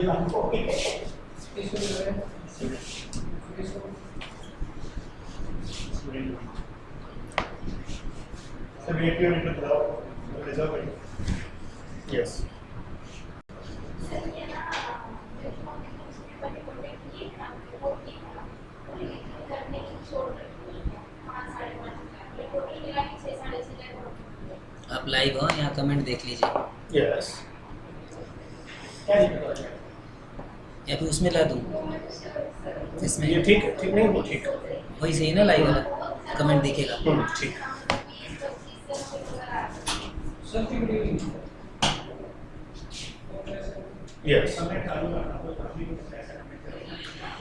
Yes. आप live हो यहाँ कमेंट देख लीजिए Yes. या फिर उसमें ला दूँ इसमें ये ठीक है, ठीक नहीं वो ठीक है। वही सही ना लाइव वाला कमेंट दिखेगा। ठीक। यस।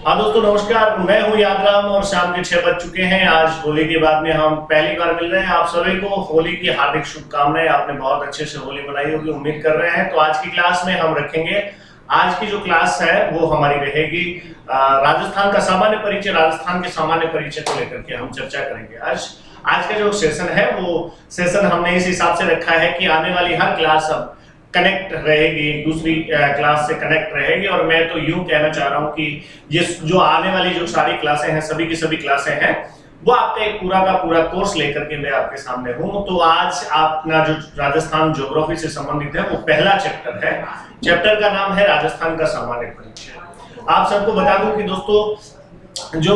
हाँ दोस्तों नमस्कार, मैं हूँ यादराम और शाम के 6 बज चुके हैं। आज होली के बाद में हम पहली बार मिल रहे हैं। आप सभी को होली की हार्दिक शुभकामनाएं। आपने बहुत अच्छे से होली मनाई होगी, उम्मीद कर रहे हैं। तो आज की क्लास में हम रखेंगे, आज की जो क्लास है वो हमारी रहेगी राजस्थान का सामान्य परिचय। राजस्थान के सामान्य परिचय को लेकर के हम चर्चा करेंगे। आज का जो सेशन है वो सेशन हमने इस हिसाब से रखा है कि आने वाली हर क्लास अब कनेक्ट रहेगी, दूसरी क्लास से कनेक्ट रहेगी। और मैं तो यूं कहना चाह रहा हूं कि ये जो आने वाली जो सारी क्लासें हैं, सभी की सभी क्लासें हैं, वो आपका एक पूरा का पूरा कोर्स लेकर के मैं आपके सामने हूं। तो आज अपना जो राजस्थान ज्योग्राफी से संबंधित है वो पहला चैप्टर है। चैप्टर का नाम है राजस्थान का सामान्य परिचय। आप सबको बता दूं कि दोस्तों जो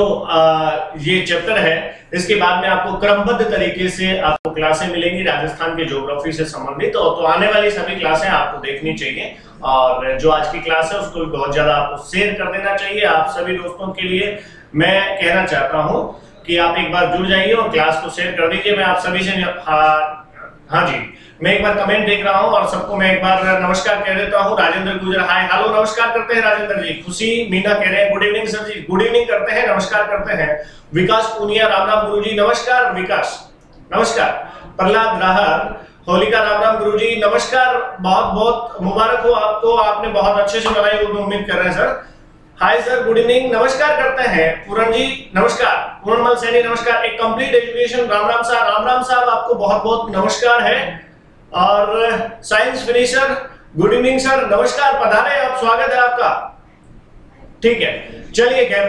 ये चैप्टर है, इसके बाद में आपको क्रमबद्ध तरीके से आपको क्लासें मिलेंगी राजस्थान के ज्योग्राफी से संबंधित। तो आने वाली सभी क्लासें आपको देखनी चाहिए और जो आज की क्लास है उसको भी बहुत ज्यादा आपको शेयर कर देना चाहिए। आप सभी दोस्तों के लिए मैं कहना चाहता हूं कि आप एक बार जुड़ जाइए और क्लास को शेयर कर दीजिए। मैं आप सभी से हाँ जी, मैं एक बार कमेंट देख रहा हूं और सबको मैं एक बार नमस्कार कह देता हूं। राजेंद्र गुजर हाय हेलो नमस्कार करते हैं राजेंद्र जी। खुशी मीना कह रहे हैं गुड इवनिंग सर जी, गुड इवनिंग करते हैं, नमस्कार करते हैं। विकास पुनिया राम राम गुरु जी, नमस्कार विकास, नमस्कार। प्रहलाद राहर होलिका राम राम गुरु जी, नमस्कार। बहुत बहुत मुबारक हो आपको, आपने बहुत अच्छे से मनाई होगी, उम्मीद कर रहे हैं sir. Hi sir good evening, नमस्कार करते हैं। पूरन जी नमस्कार, पूर्णमल सैनी नमस्कार। एक कंप्लीट एजुकेशन राम राम साहब आपको बहुत बहुत नमस्कार है। और science finisher good evening sir, नमस्कार, पधारे आप, स्वागत है आपका। ठीक है, चलिए खैर,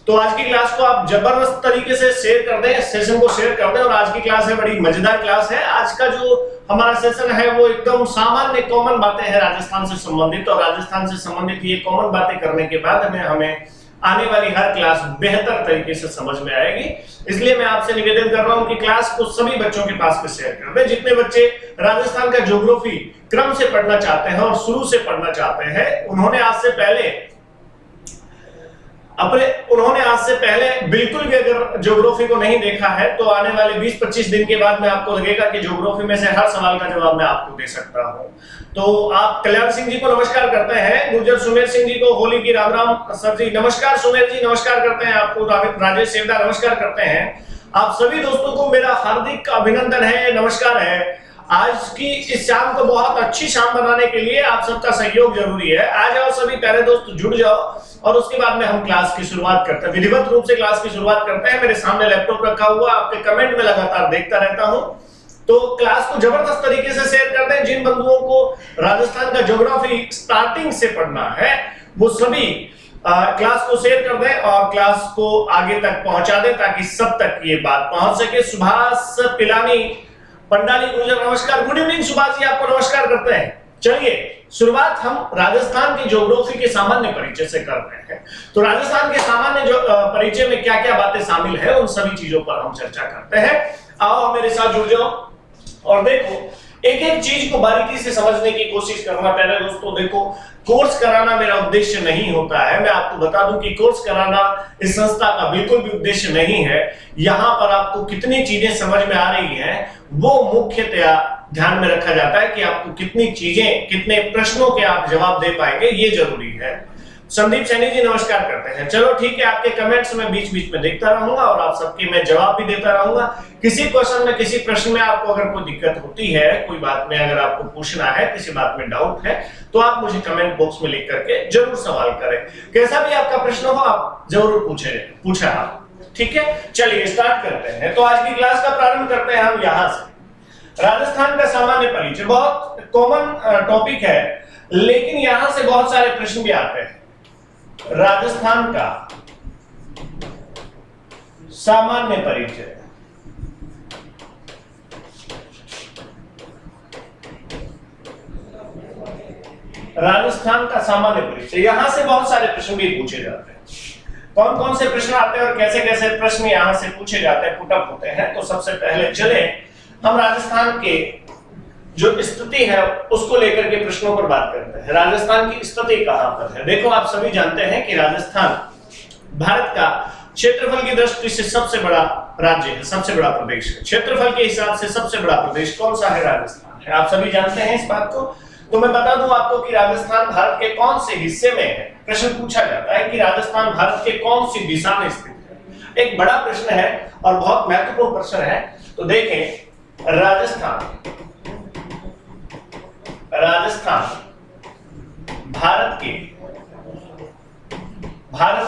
तो आज की क्लास को आप जबरदस्त तरीके से शेयर कर दें, सेशन को शेयर कर दें। और आज की क्लास है बड़ी मजेदार क्लास है। आज का जो हमारा सेशन है वो एकदम सामान्य कॉमन बातें हैं राजस्थान से संबंधित। और राजस्थान से संबंधित ये कॉमन बातें करने के बाद हमें आने वाली हर क्लास बेहतर तरीके से समझ में आएगी। इसलिए मैं आपसे निवेदन कर रहा हूं कि क्लास को सभी बच्चों के पास में शेयर कर दें। जितने बच्चे राजस्थान का ज्योग्राफी क्रम से पढ़ना चाहते हैं और शुरू से पढ़ना चाहते हैं, उन्होंने आज से पहले बिल्कुल भी अगर ज्योग्राफी को नहीं देखा है तो आने वाले 20-25 दिन के बाद में आपको लगेगा कि ज्योग्राफी में से हर सवाल का जवाब मैं आपको दे सकता हूं। तो आप कल्याण सिंह जी को नमस्कार करते हैं, गुर्जर सुमेर सिंह जी को होली की राम राम सर जी, नमस्कार सुमेर जी, नमस्कार करते हैं आपको। राजेश सेवदा नमस्कार करते हैं। आप सभी दोस्तों को मेरा हार्दिक अभिनंदन है, नमस्कार है। आज की इस शाम को बहुत अच्छी शाम बनाने के लिए आप सबका सहयोग जरूरी है। आ जाओ सभी प्यारे दोस्त, जुड़ जाओ और उसके बाद में हम क्लास की शुरुआत करते हैं, विधिवत रूप से क्लास की शुरुआत करते हैं। मेरे सामने लैपटॉप रखा हुआ, आपके कमेंट में लगातार देखता रहता हूं। तो क्लास को जबरदस्त तरीके से शेयर कर दें। जिन बंधुओं को राजस्थान का ज्योग्राफी स्टार्टिंग से पढ़ना है वो सभी क्लास को शेयर कर दें और क्लास को आगे तक पहुंचा दें ताकि सब तक ये बात पहुंच सके। सुभाष पिलानी पंडाली गुजर नमस्कार, गुड इवनिंग सुभाष जी, आपको नमस्कार करते हैं। चलिए शुरुआत हम राजस्थान की ज्योग्राफी के सामान्य परिचय से कर रहे हैं। तो राजस्थान के सामान्य परिचय में क्या क्या बातें शामिल है उन सभी चीजों पर हम चर्चा करते हैं। आओ मेरे साथ जुड़ जाओ और देखो, एक एक चीज को बारीकी से समझने की कोशिश करना। पहले दोस्तों देखो, कोर्स कराना मेरा उद्देश्य नहीं होता है। मैं आपको बता दूं कि कोर्स कराना इस संस्था का बिल्कुल भी उद्देश्य नहीं है। यहाँ पर आपको कितनी चीजें समझ में आ रही हैं वो मुख्यतया ध्यान में रखा जाता है कि आपको कितनी चीजें, कितने प्रश्नों के आप जवाब दे पाएंगे, ये जरूरी है। संदीप सैनी जी नमस्कार करते हैं। चलो ठीक है, आपके कमेंट्स में बीच बीच में देखता रहूंगा और आप सबके मैं जवाब भी देता रहूंगा। किसी क्वेश्चन में, किसी प्रश्न में आपको अगर कोई दिक्कत होती है, कोई बात में अगर आपको पूछना है, किसी बात में डाउट है, तो आप मुझे कमेंट बॉक्स में लिख करके जरूर सवाल करें। कैसा भी आपका प्रश्न हो आप जरूर पूछा आप। ठीक है, चलिए स्टार्ट करते हैं। तो आज की क्लास का प्रारंभ करते हैं हम यहाँ से। राजस्थान का सामान्य परिचय बहुत कॉमन टॉपिक है। लेकिन यहां से बहुत सारे प्रश्न भी आते हैं। राजस्थान का सामान्य परिचय, राजस्थान का सामान्य परिचय, यहां से बहुत सारे प्रश्न भी पूछे जाते हैं। कौन कौन से प्रश्न आते हैं और कैसे कैसे प्रश्न यहां से पूछे जाते हैं, पुटअप होते हैं। तो सबसे पहले चले हम राजस्थान के जो स्थिति है उसको लेकर के प्रश्नों पर बात करते हैं। राजस्थान की स्थिति कहां पर है? देखो, आप सभी जानते हैं कि राजस्थान भारत का क्षेत्रफल की दृष्टि से सबसे बड़ा राज्य है, सबसे बड़ा प्रदेश है। क्षेत्रफल के हिसाब से सबसे बड़ा प्रदेश कौन सा है? राजस्थान है। आप सभी जानते हैं इस बात को। तो मैं बता दूं आपको कि राजस्थान भारत के कौन से हिस्से में है। प्रश्न पूछा जाता है कि राजस्थान भारत के कौन सी दिशा में स्थित है। एक बड़ा प्रश्न है और बहुत महत्वपूर्ण प्रश्न है। तो देखें, राजस्थान भारत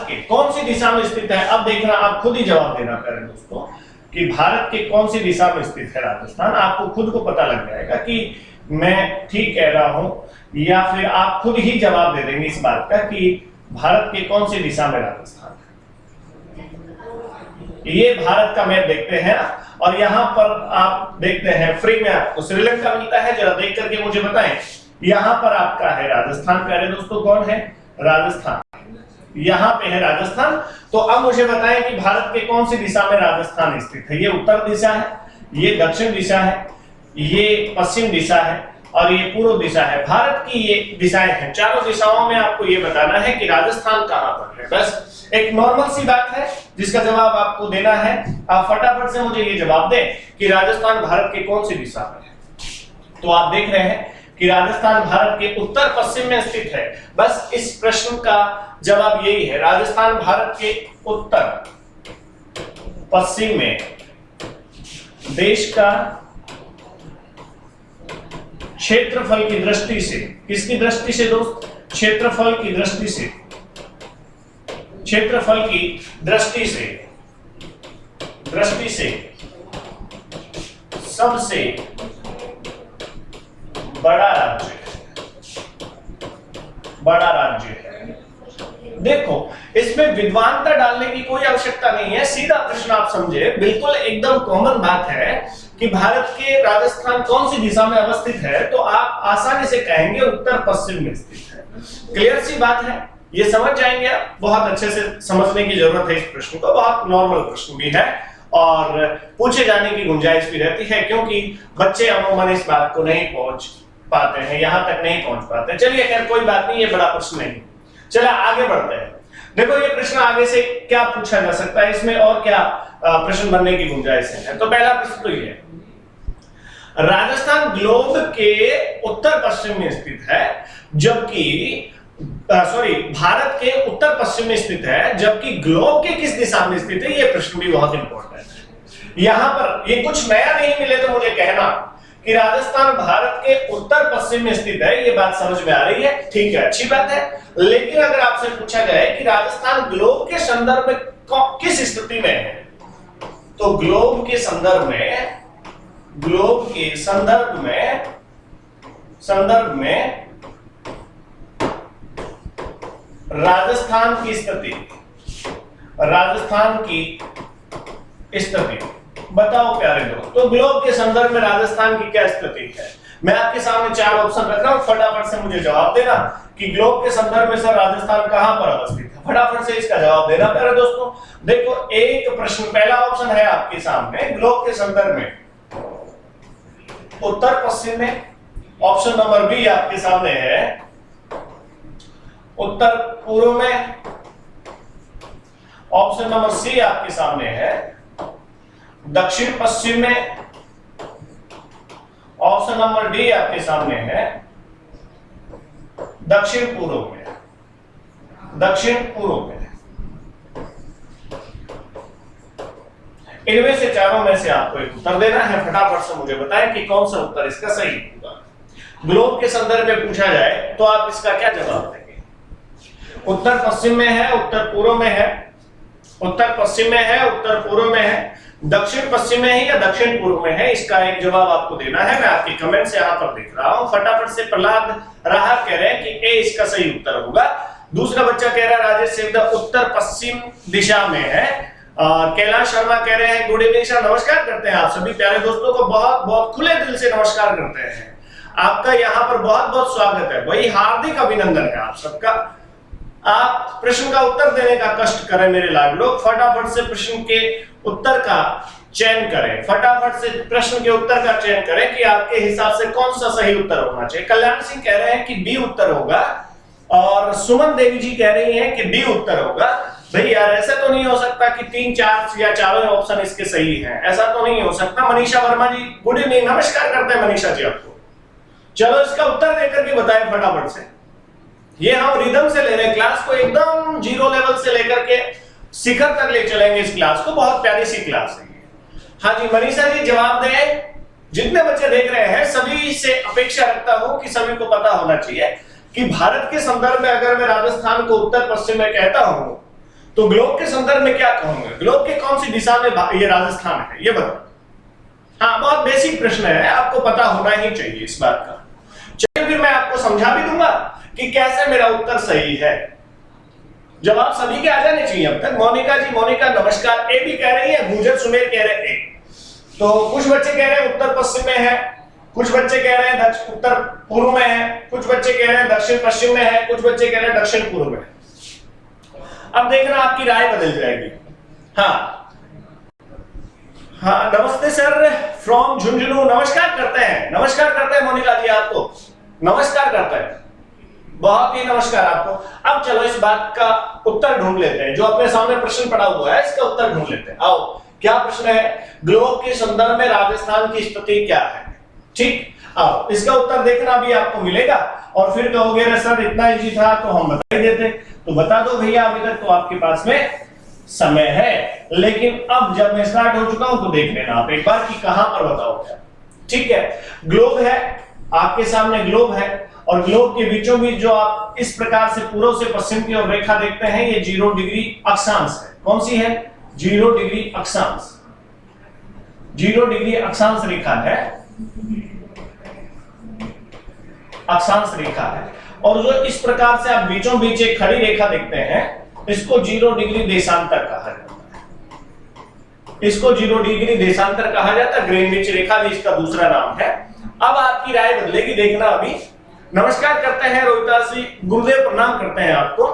के कौन सी दिशा में स्थित है? अब देखना, आप खुद ही जवाब देना करें दोस्तों कि भारत के कौन सी दिशा में स्थित है राजस्थान। आपको खुद को पता लग जाएगा कि मैं ठीक कह रहा हूं या फिर आप खुद ही जवाब दे देंगे इस बात का कि भारत के कौन सी दिशा में राजस्थान है। ये भारत का मैप देखते हैं और यहां पर आप देखते हैं फ्री में आपको श्रीलंका मिलता है। जरा देख करके मुझे बताएं, यहां पर आपका है राजस्थान। प्यारे दोस्तों, कौन है? राजस्थान। यहां पे है राजस्थान। तो अब मुझे बताएं कि भारत के कौन सी दिशा में राजस्थान स्थित है। ये उत्तर दिशा है, ये दक्षिण दिशा है, ये पश्चिम दिशा है और ये पूर्व दिशा है। भारत की ये दिशाएं हैं। चारों दिशाओं में आपको ये बताना है कि राजस्थान कहां पर है। बस एक नॉर्मल सी बात है जिसका जवाब आपको देना है। आप फटाफट से मुझे ये जवाब दें कि राजस्थान भारत के कौन सी दिशा में है। तो आप देख रहे हैं कि राजस्थान भारत के उत्तर पश्चिम में स्थित है। बस इस प्रश्न का जवाब यही है, राजस्थान भारत के उत्तर पश्चिम में देश का क्षेत्रफल की दृष्टि से, किसकी दृष्टि से दोस्त? क्षेत्रफल की दृष्टि से, क्षेत्रफल की दृष्टि से सबसे बड़ा राज्य है। देखो, इसमें विद्वानता डालने की कोई आवश्यकता नहीं है। सीधा प्रश्न आप समझे, बिल्कुल एकदम कॉमन बात है कि भारत के राजस्थान कौन सी दिशा में अवस्थित है। तो आप आसानी से कहेंगे उत्तर पश्चिम में स्थित है। क्लियर सी बात है, ये समझ जाएंगे आप। बहुत अच्छे से समझने की जरूरत है इस प्रश्न को। बहुत नॉर्मल प्रश्न भी है और पूछे जाने की गुंजाइश भी रहती है, क्योंकि बच्चे अमूमन इस बात को नहीं पहुंच पाते हैं, यहां तक नहीं पहुंच पाते। चलिए, खैर कोई बात नहीं, ये बड़ा प्रश्न नहीं। चलिए आगे बढ़ते हैं। देखो, ये प्रश्न आगे से क्या पूछा जा सकता है, इसमें और क्या प्रश्न बनने की गुंजाइश है। तो पहला प्रश्न तो ये है, राजस्थान ग्लोब के उत्तर पश्चिम में स्थित है, जबकि भारत के उत्तर पश्चिम में स्थित है, जबकि ग्लोब के किस दिशा में स्थित है। ये प्रश्न भी बहुत इंपॉर्टेंट है। यहां पर ये कुछ नया नहीं मिले तो मुझे कहना कि राजस्थान भारत के उत्तर पश्चिम में स्थित है। ये बात समझ में आ रही है, ठीक है, अच्छी बात है। लेकिन अगर आपसे पूछा जाए कि राजस्थान ग्लोब के संदर्भ में किस स्थिति में है, तो ग्लोब के संदर्भ में राजस्थान की स्थिति बताओ प्यारे दोस्त। तो ग्लोब के संदर्भ में राजस्थान की क्या स्थिति है? मैं आपके सामने चार ऑप्शन रख रहा हूं, फटाफट से मुझे जवाब देना कि ग्लोब के संदर्भ में सर राजस्थान कहां पर अवस्थित है। फटाफट से इसका जवाब देना प्यारे दोस्तों। देखो, एक प्रश्न, पहला ऑप्शन है आपके सामने ग्लोब के संदर्भ में उत्तर पश्चिम में। ऑप्शन नंबर बी आपके सामने है उत्तर पूर्व में। ऑप्शन नंबर सी आपके सामने है दक्षिण पश्चिम में। ऑप्शन नंबर डी आपके सामने है दक्षिण पूर्व में। इनमें से चारों में से आपको एक उत्तर देना है। फटाफट से मुझे बताएं कि कौन सा उत्तर इसका सही होगा। ग्लोब के संदर्भ में पूछा जाए तो आप इसका क्या जवाब देंगे? उत्तर पश्चिम में है, उत्तर पूर्व में है, उत्तर पश्चिम में है, उत्तर पूर्व में है, दक्षिण पश्चिम में है या दक्षिण पूर्व में है, इसका एक जवाब आपको देना है। मैं आपके कमेंट से यहाँ पर देख रहा हूं। फटाफट से प्रहलाद राहत कह रहे हैं कि ए इसका सही उत्तर होगा। दूसरा बच्चा कह रहा है राजेश सेवदा उत्तर पश्चिम दिशा में है। कैलाश शर्मा कह रहे हैं गुड इवनिंग सर, नमस्कार करते हैं आप सभी प्यारे दोस्तों को, बहुत बहुत खुले दिल से नमस्कार करते हैं। आपका यहाँ पर बहुत बहुत स्वागत है, वही हार्दिक अभिनंदन है आप सबका। आप प्रश्न का उत्तर देने का कष्ट करें मेरे लाल लोग, फटाफट से प्रश्न के उत्तर का चयन करें, फटाफट से प्रश्न के उत्तर का चयन करें कि आपके हिसाब से कौन सा सही उत्तर होना चाहिए। कल्याण सिंह कह रहे हैं कि बी उत्तर होगा और सुमन देवी जी कह रही हैं कि डी उत्तर होगा। भाई यार ऐसा तो नहीं हो सकता कि 3 4 या चारों ऑप्शन इसके सही हैं, ऐसा तो नहीं हो सकता। मनीषा वर्मा जी गुड इवनिंग, नमस्कार करते हैं मनीषा जी आपको। चलो इसका उत्तर देकर के बताएं फटाफट से। ये हम रिदम से ले रहे हैं, क्लास को एकदम जीरो लेवल से लेकर के शिखर तक ले चलेंगे इस क्लास को, बहुत प्यारी सी क्लास है। हाँ जी मनीषा जी जवाब दें। जितने बच्चे देख रहे हैं सभी से अपेक्षा रखता हूं कि सभी को पता होना चाहिए कि भारत के संदर्भ में अगर मैं राजस्थान को उत्तर पश्चिम में कहता हूं तो ग्लोब के संदर्भ में क्या कहूंगा, ग्लोब के कौन सी दिशा में ये राजस्थान है, ये बताओ। हाँ बहुत बेसिक प्रश्न है, आपको पता होना ही चाहिए इस बात का। चलिए फिर मैं आपको समझा भी दूंगा कि कैसे मेरा उत्तर सही है। जवाब सभी के आ जाने चाहिए अब तक। मोनिका जी, मोनिका नमस्कार, ए भी कह रही है, गुजर सुमेर कह रहे हैं ए। तो कुछ बच्चे कह रहे हैं उत्तर पश्चिम में है, कुछ बच्चे कह रहे हैं उत्तर पूर्व में है, कुछ बच्चे कह रहे हैं दक्षिण पश्चिम में है, कुछ बच्चे कह रहे हैं दक्षिण पूर्व में है। अब देखना आपकी राय बदल जाएगी। हाँ हाँ नमस्ते सर फ्रॉम झुंझुनू, नमस्कार करते हैं, नमस्कार करते हैं मोनिका जी आपको, नमस्कार करते हैं, बहुत ही नमस्कार आपको। अब चलो इस बात का उत्तर ढूंढ लेते हैं, जो अपने सामने प्रश्न पड़ा हुआ है इसका उत्तर ढूंढ लेते हैं। आओ क्या प्रश्न है, ग्लोब के संदर्भ में राजस्थान की स्थिति क्या है। ठीक, आओ इसका उत्तर देखना भी आपको मिलेगा और फिर कहोगे रे सर इतना इजी था तो हम बता ही देते। तो बता दो भैया, अभी तक तो आपके पास में समय है, लेकिन अब जब मैं स्टार्ट हो चुका हूं तो देख लेना आप एक बार कि कहां पर बताओगे। ठीक है, ग्लोब है आपके सामने, ग्लोब है और ग्लोब के बीचों बीच जो आप इस प्रकार से पूर्व से पश्चिम की ओर रेखा देखते हैं, ये 0 डिग्री अक्षांश है। कौन सी है? 0 डिग्री अक्षांश, 0 डिग्री अक्षांश रेखा है, अक्षांश रेखा है। और जो इस प्रकार से आप बीचों बीच एक खड़ी रेखा देखते हैं, इसको 0 डिग्री देशांतर कहा जाता है, इसको 0 डिग्री देशांतर कहा जाता है। ग्रीनविच रेखा भी इसका दूसरा नाम है। अब आपकी राय बदलेगी, देखना अभी। नमस्कार करते हैं रोहितास जी, गुरुदेव प्रणाम करते हैं आपको।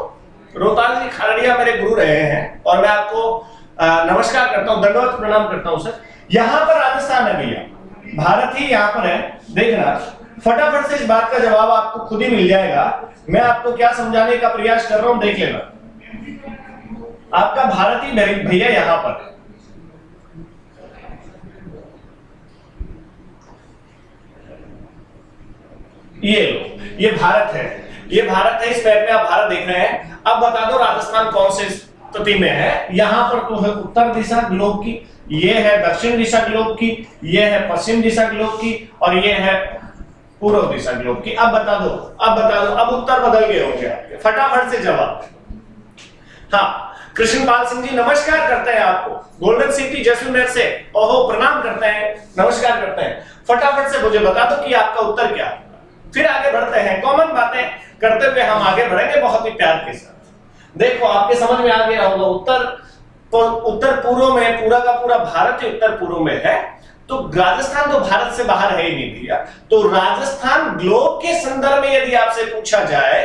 रोहतास जी खगड़िया मेरे गुरु रहे हैं और मैं आपको नमस्कार करता हूं, दंडवत प्रणाम करता हूं सर। यहां पर राजस्थान है भैया, भारत ही यहां पर है। देखना फटाफट से इस बात का जवाब आपको खुद ही मिल जाएगा। मैं आपको क्या समझाने का प्रयास कर रहा हूं देख लेना। आपका भारत ही भैया यहां पर है। ये लो, ये भारत है, ये भारत है। इस मैप में आप भारत देख रहे हैं। अब बता दो राजस्थान कौन से स्थिति में है। यहां पर तो है उत्तर दिशा ग्लोब की, ये है दक्षिण दिशा ग्लोब की, ये है पश्चिम दिशा ग्लोब की और ये है पूर्व दिशा ग्लोब की। अब बता दो, अब बता दो, अब उत्तर बदल गए होंगे आपके। फटाफट से जवाब। हाँ कृष्णपाल सिंह जी नमस्कार करते हैं आपको, गोल्डन सिटी जैसलमेर से ओहो प्रणाम करते हैं, नमस्कार करते हैं। फटाफट से मुझे बता दो कि आपका उत्तर क्या है। फिर आगे बढ़ते हैं, कॉमन बातें करते हुए हम आगे बढ़ेंगे बहुत ही प्यार के साथ। देखो आपके समझ में आ गया होगा, उत्तर पूर्व में पूरा का पूरा भारत ही उत्तर पूर्व में है। तो राजस्थान तो भारत से बाहर है ही नहीं भैया। तो राजस्थान ग्लोब के संदर्भ में यदि आपसे पूछा जाए,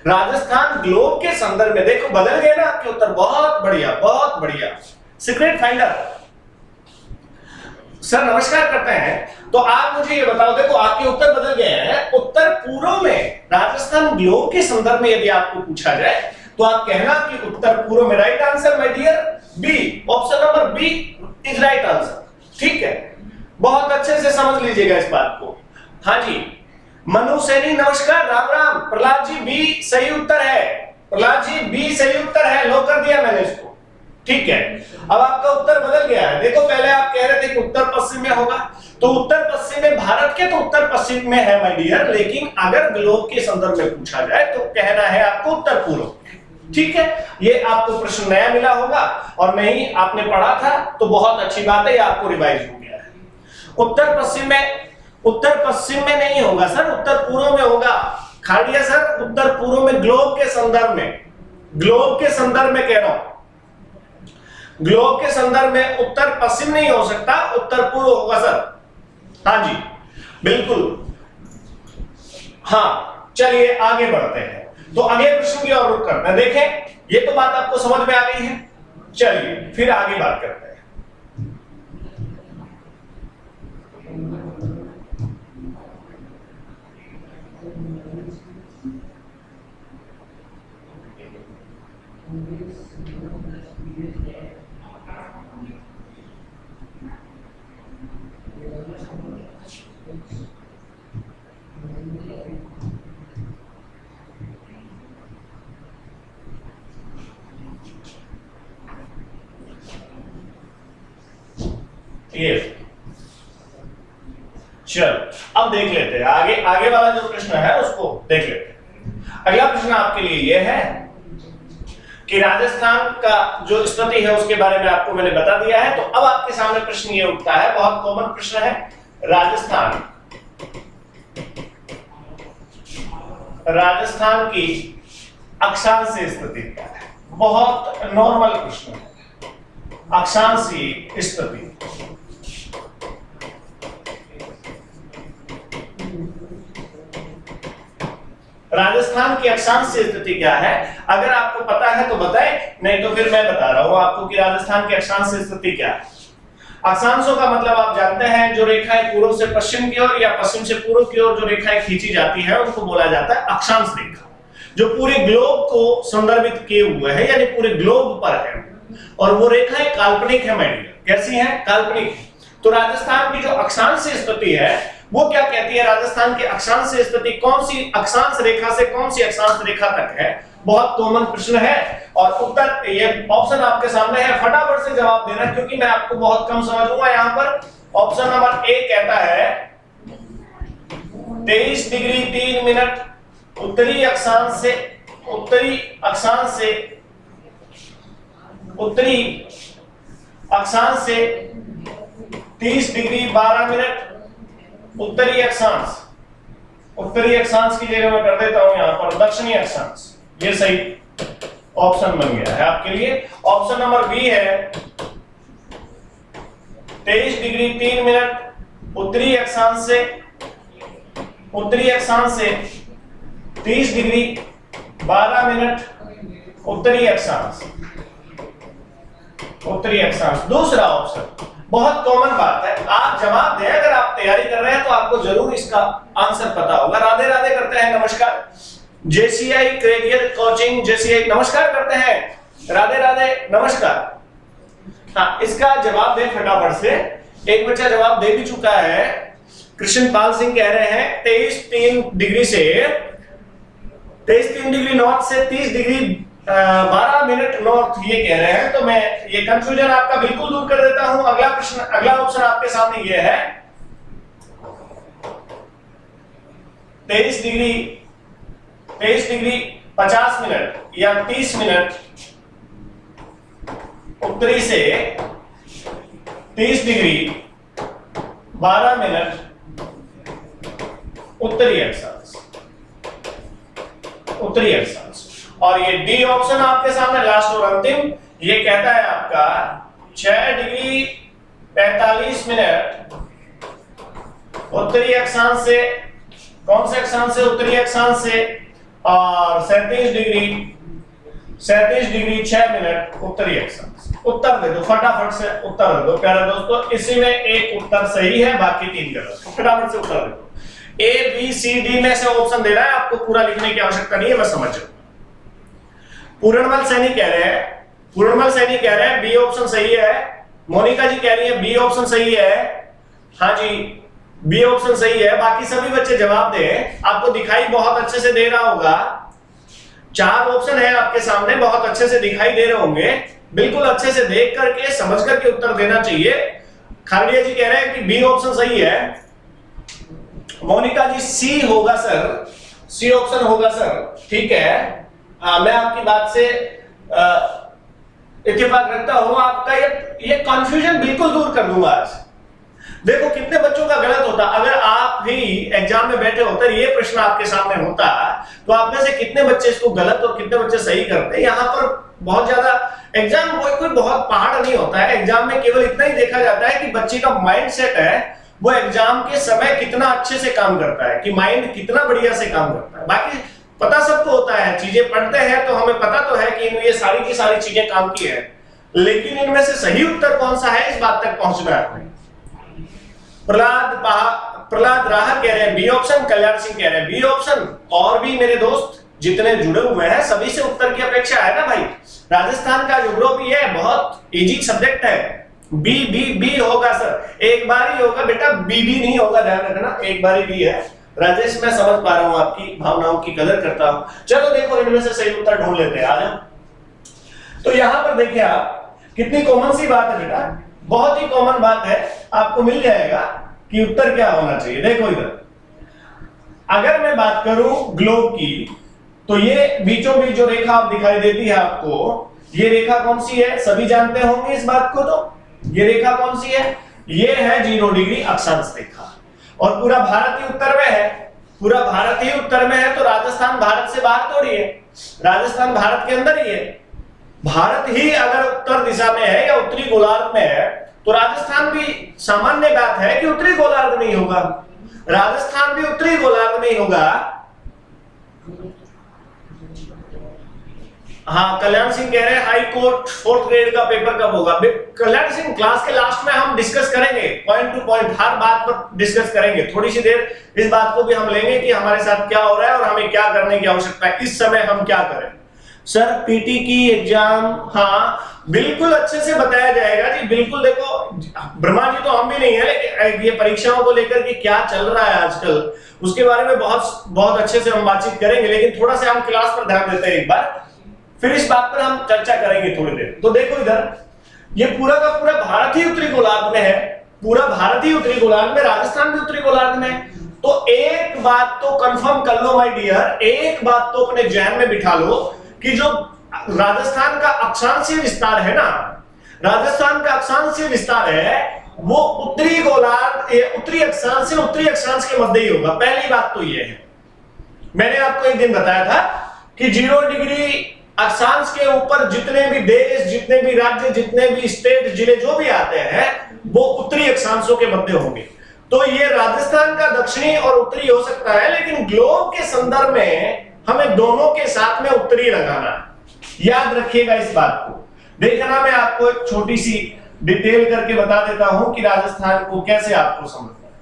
राजस्थान ग्लोब के संदर्भ में, देखो बदल गए ना आपके उत्तर। बहुत बढ़िया, बहुत बढ़िया। सीक्रेट फाइंडर सर नमस्कार करते हैं। तो आप मुझे ये बताओ, देखो आपके उत्तर बदल गए हैं। उत्तर पूर्व में राजस्थान ग्लोब के संदर्भ में यदि आपको पूछा जाए तो आप कहना कि उत्तर पूर्व में। Right answer my dear B, option number B is right answer. ठीक है, बहुत अच्छे से समझ लीजिएगा इस बात को। हाँ जी मनु सैनी नमस्कार, राम राम। प्रहलाद जी बी सही उत्तर है, प्रहलाद जी बी सही उत्तर है, लो कर दिया मैंने इसको। ठीक है, अब आपका उत्तर बदल गया है। देखो पहले आप कह रहे थे कि उत्तर पश्चिम में होगा, तो उत्तर पश्चिम में भारत के तो उत्तर पश्चिम में है माय डियर, लेकिन अगर ग्लोब के संदर्भ में पूछा जाए तो कहना है आपको उत्तर पूर्व। ठीक है, ये आपको प्रश्न नया मिला होगा और नहीं आपने पढ़ा था तो बहुत अच्छी बात है, ये आपको रिवाइज हो गया है। उत्तर पश्चिम में नहीं होगा सर, उत्तर पूर्व में होगा। खाड़िया सर उत्तर पूर्व में ग्लोब के संदर्भ में, ग्लोब के संदर्भ में कह रहा हूं, ग्लोब के संदर्भ में उत्तर पश्चिम नहीं हो सकता, उत्तर पूर्व होगा सर। हाँ जी बिल्कुल। हाँ चलिए आगे बढ़ते हैं, तो अगले प्रश्न की ओर रुख करते हैं। देखें ये तो बात आपको समझ में आ गई है, चलिए फिर आगे बात करते हैं। ये चल अब देख लेते हैं आगे वाला जो प्रश्न है उसको देख लेते हैं। अगला प्रश्न आपके लिए यह है कि राजस्थान का जो स्थिति है उसके बारे में आपको मैंने बता दिया है, तो अब आपके सामने प्रश्न ये उठता है, बहुत कॉमन प्रश्न है, राजस्थान की अक्षांश स्थिति क्या है। बहुत नॉर्मल प्रश्न है, अक्षांशीय स्थिति। राजस्थान की अक्षांश स्थिति क्या है, अगर आपको पता है तो बताएं, नहीं तो फिर मैं बता रहा हूं आपको कि राजस्थान की अक्षांश स्थिति क्या है। अक्षांशों का मतलब आप जानते हैं जो रेखाएं पूर्व से पश्चिम की ओर या पश्चिम से पूर्व की ओर जो रेखाएं खींची जाती है उनको बोला जाता है अक्षांश रेखा, जो पूरे ग्लोब को संदर्भित किए हुए है, यानी पूरे ग्लोब पर है, और वो रेखाएं काल्पनिक है। कैसी है? काल्पनिक। तो राजस्थान की जो अक्षांश स्थिति है वो क्या कहती है, राजस्थान की अक्षांश स्थिति कौन सी अक्षांश रेखा से कौन सी अक्षांश रेखा तक है। बहुत कॉमन प्रश्न है और उत्तर ये ऑप्शन आपके सामने है, फटाफट से जवाब देना क्योंकि मैं आपको बहुत कम समझूंगा। यहां पर ऑप्शन नंबर ए कहता है 23 डिग्री 3 मिनट उत्तरी अक्षांश से उत्तरी अक्षांश से 30 डिग्री 12 मिनट उत्तरी अक्षांश की जगह मैं कर देता हूं यहां पर दक्षिणी अक्षांश। ये सही ऑप्शन बन गया है आपके लिए। ऑप्शन नंबर बी है 23 डिग्री 3 मिनट उत्तरी अक्षांश से 30 डिग्री 12 मिनट उत्तरी अक्षांश। दूसरा ऑप्शन बहुत कॉमन बात है, आप जवाब दें, अगर आप तैयारी कर रहे हैं तो आपको जरूर इसका आंसर पता होगा। राधे राधे करते हैं, नमस्कार। जेसीआई करियर कोचिंग जेसीआई नमस्कार करते हैं, राधे राधे नमस्कार। हाँ इसका जवाब दें फटाफट से। एक बच्चा जवाब दे भी चुका है, कृष्णपाल सिंह कह रहे हैं 23 3 डिग्री नॉर्थ से 30 डिग्री 12 मिनट नॉर्थ ये कह रहे हैं। तो मैं ये कंफ्यूजन आपका बिल्कुल दूर कर देता हूं। अगला प्रश्न, अगला ऑप्शन आपके सामने ये है 23 डिग्री 50 मिनट या 30 मिनट उत्तरी से 30 डिग्री 12 मिनट उत्तरी अक्षांश। और ये डी ऑप्शन आपके सामने लास्ट और अंतिम, ये कहता है आपका 6 डिग्री 45 मिनट उत्तरी अक्षांश से, कौन से अक्षांश से? उत्तरी अक्षांश से, और 37 डिग्री 6 मिनट उत्तरी अक्षांश। उत्तर दे दो फटाफट से, उत्तर दे दो प्यारे दोस्तों। इसी में एक उत्तर सही है, बाकी 3 गलत। फटाफट से उत्तर दे दो। ए बी सी डी में से ऑप्शन देना है आपको, पूरा लिखने की आवश्यकता नहीं है, मैं समझ जाऊंगा। पूरणमल सैनी कह रहे हैं बी ऑप्शन सही है। मोनिका जी कह रही है बी ऑप्शन सही है। हाँ जी बी ऑप्शन सही है। बाकी सभी बच्चे जवाब दें, आपको दिखाई बहुत अच्छे से दे रहा होगा। 4 ऑप्शन है आपके सामने, बहुत अच्छे से दिखाई दे रहे होंगे। बिल्कुल अच्छे से देख करके समझ करके उत्तर देना चाहिए। खाड़िया जी कह रहे हैं कि बी ऑप्शन सही है। मोनिका जी सी होगा सर, सी ऑप्शन होगा सर, ठीक है। मैं आपकी बात से इत्तेफाक रखता हूं। आपका ये कंफ्यूजन बिल्कुल दूर कर दूंगा आज। देखो कितने बच्चों का गलत होता, अगर आप भी एग्जाम में बैठे होते ये प्रश्न आपके सामने होता तो आप में से कितने बच्चे इसको गलत और कितने बच्चे सही करते। यहाँ पर बहुत ज्यादा एग्जाम कोई बहुत पहाड़ नहीं होता है। एग्जाम में केवल इतना ही देखा जाता है कि बच्चे का माइंड सेट है वो एग्जाम के समय कितना अच्छे से काम करता है, कि माइंड कितना बढ़िया से काम करता है। बाकी पता सबको होता है, चीजें पढ़ते हैं तो हमें पता तो है कि ये सारी की सारी चीजें काम की है, लेकिन इनमें से सही उत्तर कौन सा है इस बात तक पहुंचना है। प्रहलाद राहत कह रहे हैं बी ऑप्शन, कल्याण सिंह कह रहे हैं बी ऑप्शन। और भी मेरे दोस्त जितने जुड़े हुए हैं सभी से उत्तर की अपेक्षा है ना भाई। राजस्थान का ज्योग्राफी है, बहुत इजी सब्जेक्ट है। बी बी बी होगा सर, एक बार ही होगा बेटा, बी बी नहीं होगा, ध्यान रखना, एक बार ही बी है। राजेश मैं समझ पा रहा हूं, आपकी भावनाओं की कदर करता हूं। चलो देखो इनमें से सही उत्तर ढूंढ लेते हैं, आ जाओ। तो यहां पर देखिए आप, कितनी कॉमन सी बात है बेटा, बहुत ही कॉमन बात है, आपको मिल जाएगा कि उत्तर क्या होना चाहिए। देखो इधर, अगर मैं बात करूं ग्लोब की, तो ये बीचों बीच जो रेखा आप दिखाई देती है आपको, ये रेखा कौन सी है, सभी जानते होंगे इस बात को। तो ये रेखा कौन सी है, ये है 0 डिग्री अक्षांश रेखा, और पूरा भारत ही उत्तर में है। पूरा भारत ही उत्तर में है, तो राजस्थान भारत से बाहर थोड़ी है, राजस्थान भारत के अंदर ही है। भारत ही अगर उत्तर दिशा में है या उत्तरी गोलार्ध में है, तो राजस्थान भी सामान्य बात है कि उत्तरी गोलार्ध में ही होगा, राजस्थान भी उत्तरी गोलार्ध में ही होगा। हाँ, कल्याण सिंह कह रहे हैं हाई कोर्ट 4th ग्रेड का पेपर कब होगा। कल्याण सिंह क्लास के लास्ट में हम डिस्कस करेंगे, पॉइंट टू पॉइंट हर बात पर डिस्कस करेंगे। थोड़ी सी देर इस बात को भी हम लेंगे कि हमारे साथ क्या हो रहा है और हमें क्या करने की आवश्यकता है, इस समय हम क्या करें। सर पीटी की एग्जाम, हाँ बिल्कुल अच्छे से बताया जाएगा जी, बिल्कुल। देखो ब्रह्मा जी तो हम भी नहीं है, लेकिन ये परीक्षाओं को लेकर के क्या चल रहा है आजकल उसके बारे में बहुत अच्छे से हम बातचीत करेंगे, लेकिन थोड़ा सा हम क्लास पर ध्यान देते हैं एक बार, फिर इस बात पर हम चर्चा करेंगे थोड़ी देर। तो देखो इधर, ये पूरा का पूरा भारत ही उत्तरी गोलार्ध में है, पूरा भारत ही उत्तरी गोलार्ध में, राजस्थान भी उत्तरी गोलार्ध में। तो एक बात तो कंफर्म कर लो माय डियर, एक बात तो अपने जहन में बिठा लो कि जो राजस्थान का अक्षांशीय विस्तार है ना, राजस्थान का अक्षांशीय विस्तार है वो उत्तरी गोलार्ध, उत्तरी अक्षांश से उत्तरी अक्षांश के मध्य ही होगा। पहली बात तो ये है, मैंने आपको एक दिन बताया था कि 0 डिग्री अक्षांश के ऊपर जितने भी देश, जितने भी राज्य, जितने भी स्टेट, जिले जो भी आते हैं वो उत्तरी अक्षांशों के मध्य होंगे। तो ये राजस्थान का दक्षिणी और उत्तरी हो सकता है, लेकिन ग्लोब के संदर्भ में हमें दोनों के साथ में उत्तरी लगाना है। याद रखिएगा इस बात को। देखना मैं आपको एक छोटी सी डिटेल करके बता देता हूं कि राजस्थान को कैसे आपको समझना है।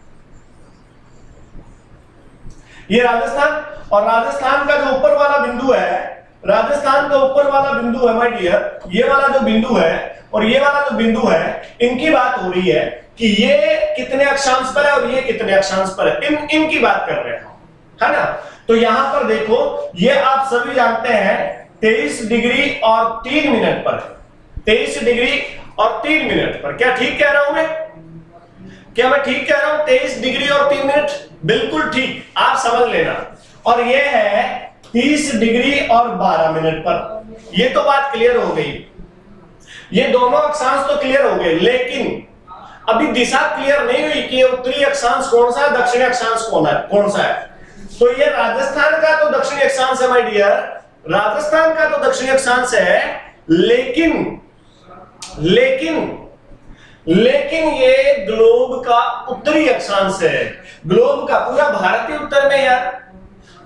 ये राजस्थान, और राजस्थान का जो ऊपर वाला बिंदु है, राजस्थान का ऊपर वाला बिंदु है माय डियर, ये वाला जो बिंदु है और ये वाला जो बिंदु है, इनकी बात हो रही है कि ये कितने अक्षांश पर है और ये कितने अक्षांश पर है, इनकी बात कर रहे हैं, है ना। तो यहां पर देखो, ये आप सभी जानते हैं 23 डिग्री और 3 मिनट पर है, 23 डिग्री और 3 मिनट पर। क्या ठीक कह रहा हूं मैं, क्या मैं ठीक कह रहा हूं? 23 डिग्री और 3 मिनट, बिल्कुल ठीक, आप समझ लेना। और ये है 30 डिग्री और 12 मिनट पर। ये तो बात क्लियर हो गई, ये दोनों अक्षांश तो क्लियर हो गए, लेकिन अभी दिशा क्लियर नहीं हुई कि उत्तरी अक्षांश कौन सा है, दक्षिणी अक्षांश कौन सा है। तो ये राजस्थान का तो दक्षिणी अक्षांश है माय डियर, राजस्थान का तो दक्षिणी अक्षांश है, लेकिन ये ग्लोब का उत्तरी अक्षांश है। ग्लोब का पूरा भारत ही उत्तर में यार,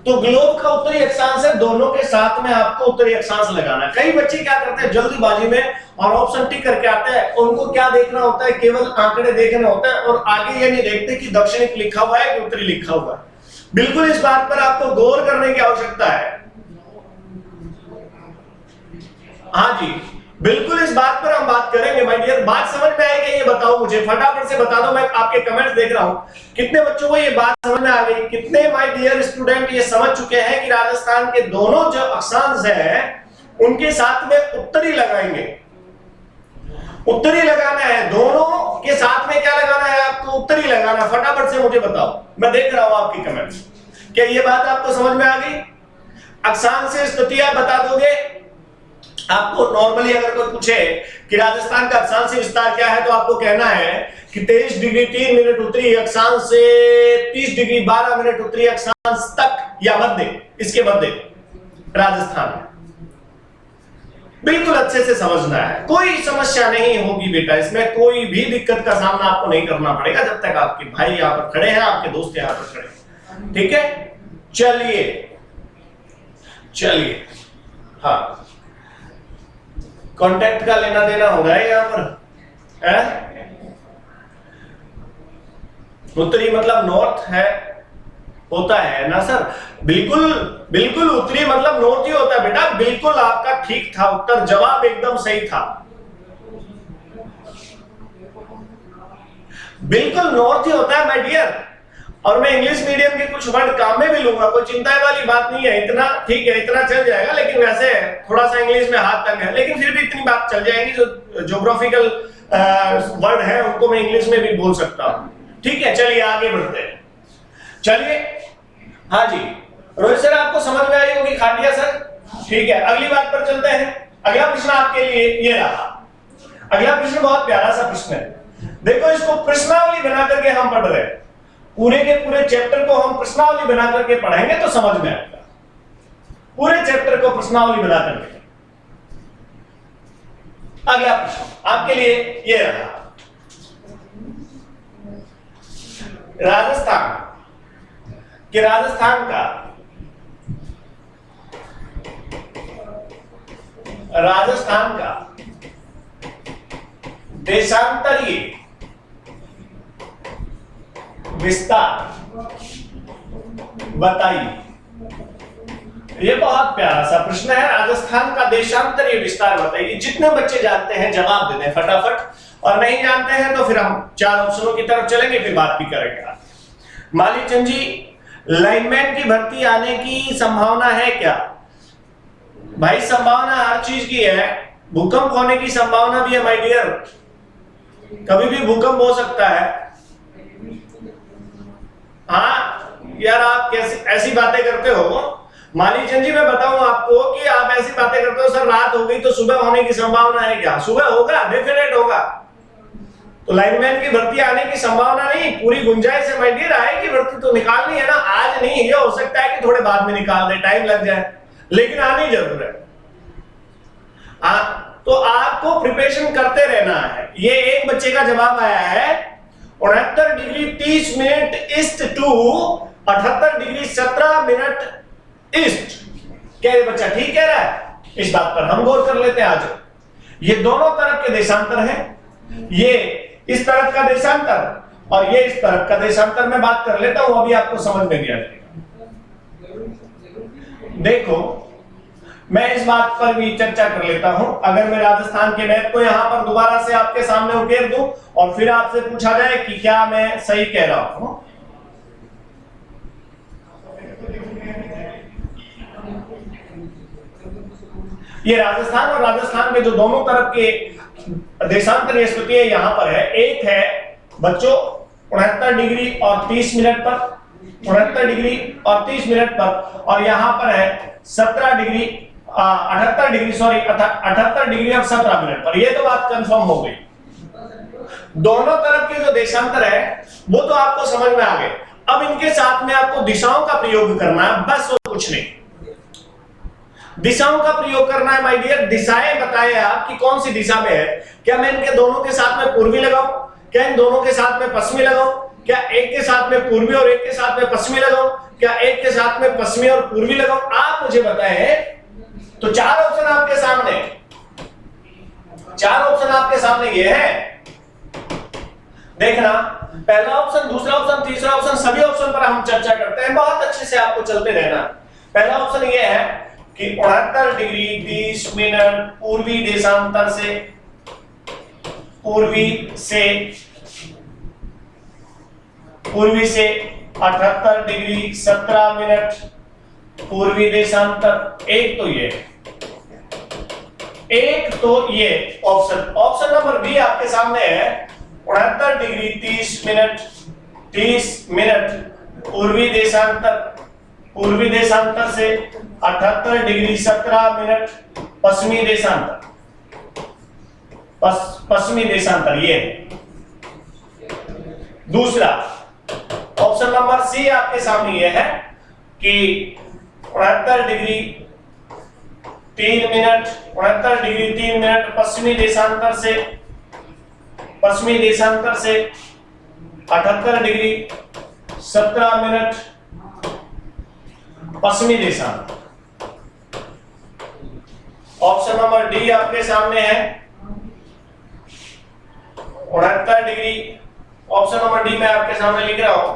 तो ग्लोब का उत्तरी अक्षांश है, दोनों के साथ में आपको उत्तरी अक्षांश लगाना। कई बच्चे क्या करते हैं जल्दीबाजी में और ऑप्शन टिक करके आते हैं, उनको क्या देखना होता है, केवल आंकड़े देखना होता है और आगे ये नहीं देखते कि दक्षिणी लिखा हुआ है कि उत्तरी लिखा हुआ है। बिल्कुल इस बात पर आपको गौर करने की आवश्यकता है। हाँ जी, बिल्कुल इस बात पर हम बात करेंगे माय डियर। बात समझ में आएगी ये बताओ मुझे, फटाफट से बता दो, मैं आपके कमेंट्स देख रहा हूं, कितने बच्चों को ये बात समझ में आ गई, कितने माय डियर स्टूडेंट ये समझ चुके हैं कि राजस्थान के दोनों जो अक्षांश है उनके साथ में उत्तरी लगाएंगे, उत्तरी लगाना है, दोनों के साथ में क्या लगाना है आपको, उत्तरी लगाना। फटाफट से मुझे बताओ, मैं देख रहा हूं आपकी कमेंट्स। क्या ये बात आपको समझ में आ गई? अक्षांश स्थिति आप बता दोगे। आपको नॉर्मली अगर कोई पूछे कि राजस्थान का अक्षांश विस्तार क्या है, तो आपको कहना है कि 23 डिग्री 3 मिनट उत्तरी अक्षांश से 30 डिग्री 12 मिनट उत्तरी अक्षांश तक या मध्य, इसके मध्य राजस्थान। बिल्कुल अच्छे से समझना है, कोई समस्या नहीं होगी बेटा, इसमें कोई भी दिक्कत का सामना आपको नहीं करना पड़ेगा जब तक आपके भाई यहाँ पर खड़े हैं, आपके दोस्त यहाँ पर खड़े हैं। ठीक है, चलिए हाँ, कांटेक्ट का लेना देना हो रहा है यहाँ पर है? उत्तरी मतलब नॉर्थ है, होता है ना सर? बिल्कुल बिल्कुल, उत्तरी मतलब नॉर्थ ही होता है बेटा, बिल्कुल आपका ठीक था उत्तर, जवाब एकदम सही था, बिल्कुल नॉर्थ ही होता है माय डियर। और मैं इंग्लिश मीडियम के कुछ वर्ड काम में भी लूंगा, कोई चिंता वाली बात नहीं है, इतना ठीक है, इतना चल जाएगा। लेकिन वैसे थोड़ा सा इंग्लिश में हाथ तंग है, लेकिन फिर भी इतनी बात चल जाएगी, जो ज्योग्राफिकल वर्ड है उनको मैं इंग्लिश में भी बोल सकता हूं। ठीक है, चलिए आगे बढ़ते हैं। चलिए हाँ जी, रोहित सर आपको समझ में आई होगी खाटिया सर? ठीक है, अगली बात पर चलते हैं। अगला प्रश्न आपके लिए ये रहा। अगला प्रश्न बहुत प्यारा सा प्रश्न है, देखो इसको प्रश्नावली बना करके हम पढ़ रहे हैं, पूरे के पूरे चैप्टर को हम प्रश्नावली बना करके पढ़ेंगे तो समझ में आएगा, पूरे चैप्टर को प्रश्नावली बना करके। अगला प्रश्न आपके लिए ये रहा, राजस्थान का देशांतरीय विस्तार बताइए। ये बहुत प्यारा सा प्रश्न है, राजस्थान का देशांतरीय विस्तार बताइए। जितने बच्चे जानते हैं जवाब दे दें फटाफट, और नहीं जानते हैं तो फिर हम 4 ऑप्शनों की तरफ चलेंगे, फिर बात भी करेंगे। मालीचंद जी, लाइनमैन की भर्ती आने की संभावना है क्या? भाई संभावना हर चीज की है, भूकंप होने की संभावना भी है माय डियर, कभी भी भूकंप हो सकता है। हाँ यार, आप कैसे ऐसी बातें करते हो? मालीचंद जी मैं बताऊं आपको कि आप ऐसी बातें करते हो, सर रात हो गई तो सुबह होने की संभावना है क्या? सुबह होगा, डेफिनेट होगा। तो लाइनमैन की भर्ती आने की संभावना नहीं, पूरी गुंजाइश है माय डियर, आएगी भर्ती तो निकालनी है ना, आज नहीं, ये हो सकता है कि थोड़े बाद में निकाल दे, टाइम लग जाए, लेकिन आनी जरूर है। तो आपको प्रिपरेशन करते रहना है। ये एक बच्चे का जवाब आया है 69 degree 30 minute east to 78 degree 17 minute east. क्या ये बच्चा ठीक कह रहा है? इस बात पर हम गौर कर लेते हैं आज। ये दोनों तरफ के देशांतर है, ये इस तरफ का देशांतर और ये इस तरफ का देशांतर। मैं बात कर लेता हूं, अभी आपको समझ में गया। देखो मैं इस बात पर भी चर्चा कर लेता हूं। अगर मैं राजस्थान के मैप को यहां पर दोबारा से आपके सामने उकेर दूं और फिर आपसे पूछा जाए कि क्या मैं सही कह रहा हूं, ये राजस्थान और राजस्थान के जो दोनों तरफ के देशांतर स्थिति है यहां पर है। एक है बच्चों 69 डिग्री और 30 मिनट पर, 69 डिग्री और 30 मिनट पर, और यहां पर है 17 डिग्री 78 डिग्री सॉरी 78 डिग्री और 17 मिनट पर। ये तो बात कंफर्म हो गई। दोनों तरफ के जो देशांतर है वो तो आपको समझ में आ गए। अब इनके साथ में आपको दिशाओं का प्रयोग करना है, बस और कुछ नहीं। दिशाओं का प्रयोग करना है माय डियर। दिशाएं बताए आप कि कौन सी दिशा में है। क्या मैं इनके दोनों के साथ में पूर्वी लगाऊं? क्या इन दोनों के साथ में पश्चिमी लगाऊं? क्या एक के साथ में पूर्वी और एक के साथ में पश्चिमी लगाऊं? क्या एक के साथ में पश्चिमी और पूर्वी लगाऊं? आप मुझे बताएं। तो 4 ऑप्शन आपके सामने, 4 ऑप्शन आपके सामने ये है, देखना। पहला ऑप्शन, दूसरा ऑप्शन, तीसरा ऑप्शन, सभी ऑप्शन पर हम चर्चा करते हैं। बहुत अच्छे से आपको चलते रहना। पहला ऑप्शन ये है कि 69 डिग्री 30 मिनट पूर्वी देशांतर से, पूर्वी से 78 डिग्री 17 मिनट पूर्वी देशांतर। एक तो ये ऑप्शन नंबर बी आपके सामने है 69 डिग्री 30 मिनट पूर्वी देशांतर से 78 डिग्री 17 मिनट पश्चिमी देशांतर, पश्चिमी देशांतर ये है। दूसरा ऑप्शन नंबर सी आपके सामने ये है कि 69 डिग्री 3 मिनट 69 डिग्री 3 मिनट पश्चिमी देशांतर से 78 डिग्री 17 मिनट पश्चिमी देशांतर। ऑप्शन नंबर डी आपके सामने है 69 डिग्री, ऑप्शन नंबर डी मैं आपके सामने लिख रहा हूं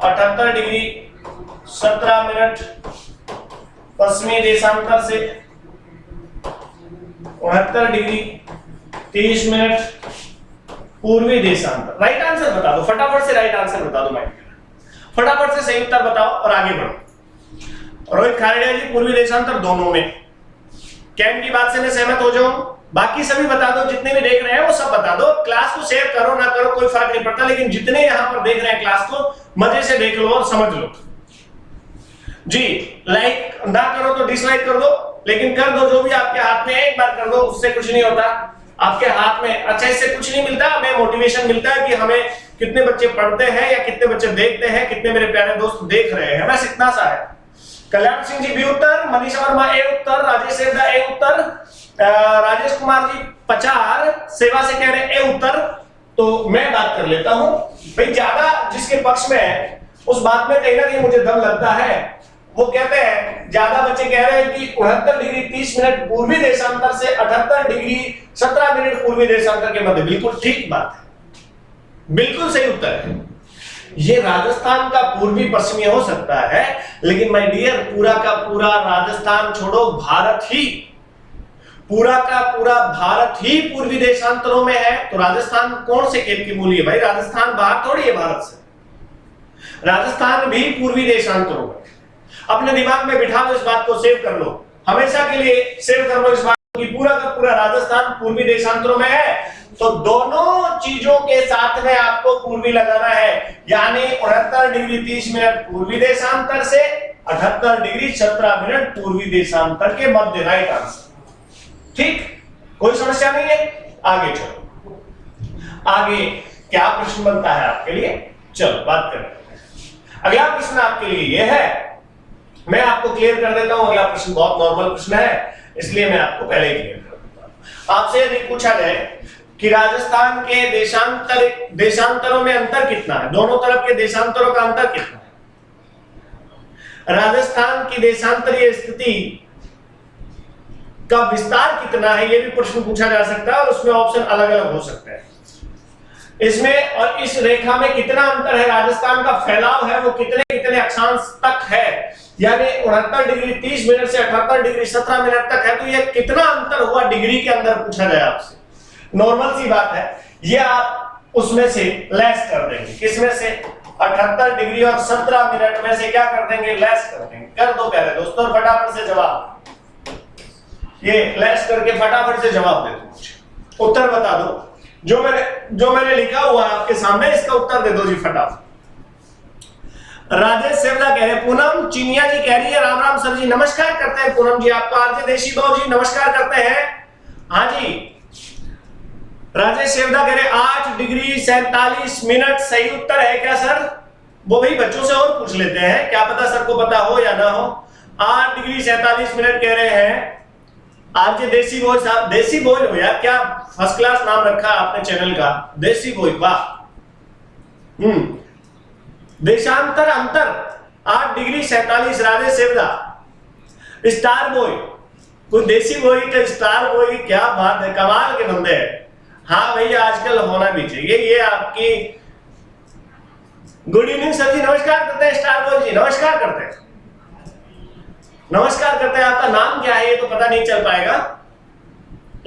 78 डिग्री 17 मिनट पश्चिमी देशांतर से 69 डिग्री 30 मिनट पूर्वी देशांतर। राइट आंसर बता दो फटाफट से, राइट आंसर बता दो भाई, फटाफट से सही उत्तर बताओ और आगे बढ़ो। रोहित खारेडिया जी, पूर्वी देशांतर दोनों में। कैम की बात से मैं सहमत हो जाऊं, बाकी सभी बता दो, जितने भी देख रहे हैं वो सब बता दो। क्लास को शेयर करो ना करो कोई फर्क नहीं पड़ता, लेकिन जितने यहां पर देख रहे हैं क्लास को मजे से देख लो और समझ लो जी। लाइक ना करो तो डिसलाइक कर दो, लेकिन कर दो, जो भी आपके हाथ में है एक बार कर दो, उससे कुछ नहीं होता आपके हाथ में। अच्छा, इससे कुछ नहीं मिलता, हमें मोटिवेशन मिलता है कि हमें कितने बच्चे पढ़ते हैं या कितने बच्चे देखते हैं, कितने मेरे प्यारे दोस्त देख रहे हैं, बस इतना सा है। कल्याण सिंह जी बी उत्तर, मनीषा वर्मा ए उत्तर, राजेश सेवदा ए उत्तर, राजेश कुमार जी पचार सेवा से कह रहे हैं ए उत्तर। तो मैं बात कर लेता हूं भाई, ज्यादा जिसके पक्ष में है उस बात में कहीं ना कहीं मुझे दम लगता है। वो कहते हैं, ज्यादा बच्चे कह रहे हैं कि 69 डिग्री 30 मिनट पूर्वी देशांतर से 78 डिग्री 17 मिनट पूर्वी देशांतर के मध्य। बिल्कुल ठीक बात है, बिल्कुल सही उत्तर है। ये राजस्थान का पूर्वी पश्चिमी हो सकता है, लेकिन माय डियर पूरा का पूरा राजस्थान छोड़ो, भारत ही, पूरा का पूरा भारत ही पूर्वी देशांतरों में है। तो राजस्थान कौन से खेल की मूली है भाई? राजस्थान बाहर थोड़ी है भारत से, राजस्थान भी पूर्वी देशांतरों में। अपने दिमाग में बिठा लो, इस बात को सेव कर लो, हमेशा के लिए सेव कर लो इस बात को कि पूरा का पूरा राजस्थान पूर्वी देशांतरों में है। तो दोनों चीजों के साथ में आपको पूर्वी लगाना है, यानी 69 डिग्री 30 मिनट पूर्वी देशांतर से 78 डिग्री 17 मिनट पूर्वी देशांतर के मध्य। राइट आंसर, ठीक, कोई समस्या नहीं है। आगे चलो, आगे क्या प्रश्न बनता है आपके लिए, चलो बात करें। अगला प्रश्न आपके लिए यह है, मैं आपको क्लियर कर देता हूं। अगला प्रश्न बहुत नॉर्मल प्रश्न है, इसलिए मैं आपको पहले ही क्लियर कर देता हूं। आपसे यदि पूछा जाए कि राजस्थान के देशांतरों में अंतर कितना है, दोनों तरफ के देशांतरों का अंतर कितना है, राजस्थान की देशांतरीय स्थिति का विस्तार कितना है, यह भी प्रश्न पूछा जा सकता है और उसमें ऑप्शन अलग अलग हो सकते हैं। इसमें और इस रेखा में कितना अंतर है, राजस्थान का फैलाव है वो कितने कितने अक्षांश तक है, यानी 69 डिग्री 30 मिनट से 78 डिग्री 17 मिनट तक है। तो ये कितना अंतर हुआ डिग्री के अंदर पूछा जाए आपसे, नॉर्मल सी बात है, ये आप उसमें से लेस कर देंगे। किसमें से? 78 डिग्री और 17 मिनट में से क्या कर देंगे? लेस कर देंगे। कर दो प्यारे दोस्तों, फटाफट से जवाब, ये लेस करके फटाफट से जवाब दे दो, मुझे उत्तर बता दो। जो मैंने लिखा हुआ है आपके सामने, इसका उत्तर दे दो जी फटाफट। राजेश सेवदा कह रहे हैं, पूनम चिनिया जी कह रही है राम राम सर जी, नमस्कार करते हैं पूनम जी आपको। आरजे देशी बाबू जी नमस्कार करते हैं। हाँ जी, राजेश सेवदा कह रहे 8 डिग्री 47 मिनट सही उत्तर है क्या सर? वो भाई बच्चों से और पूछ लेते हैं, क्या पता सर को पता हो या ना हो। 8 डिग्री 47 मिनट कह रहे हैं आरजे देसी बॉय साहब। देसी बॉय हो यार, क्या फर्स्ट क्लास नाम रखा आपने चैनल का, देसी बॉय, वाह। देशांतर अंतर 8 degree 47, Rajesh Sevda. Star boy, कोई देसी बॉय का स्टार बॉय, क्या बात है, कमाल के बंदे हैं। हाँ भैया, आजकल होना भी चाहिए ये आपकी। गुड इवनिंग सर जी, नमस्कार करते हैं। स्टार बॉय जी नमस्कार करते हैं, नमस्कार करते हैं। आपका नाम क्या है ये तो पता नहीं चल पाएगा,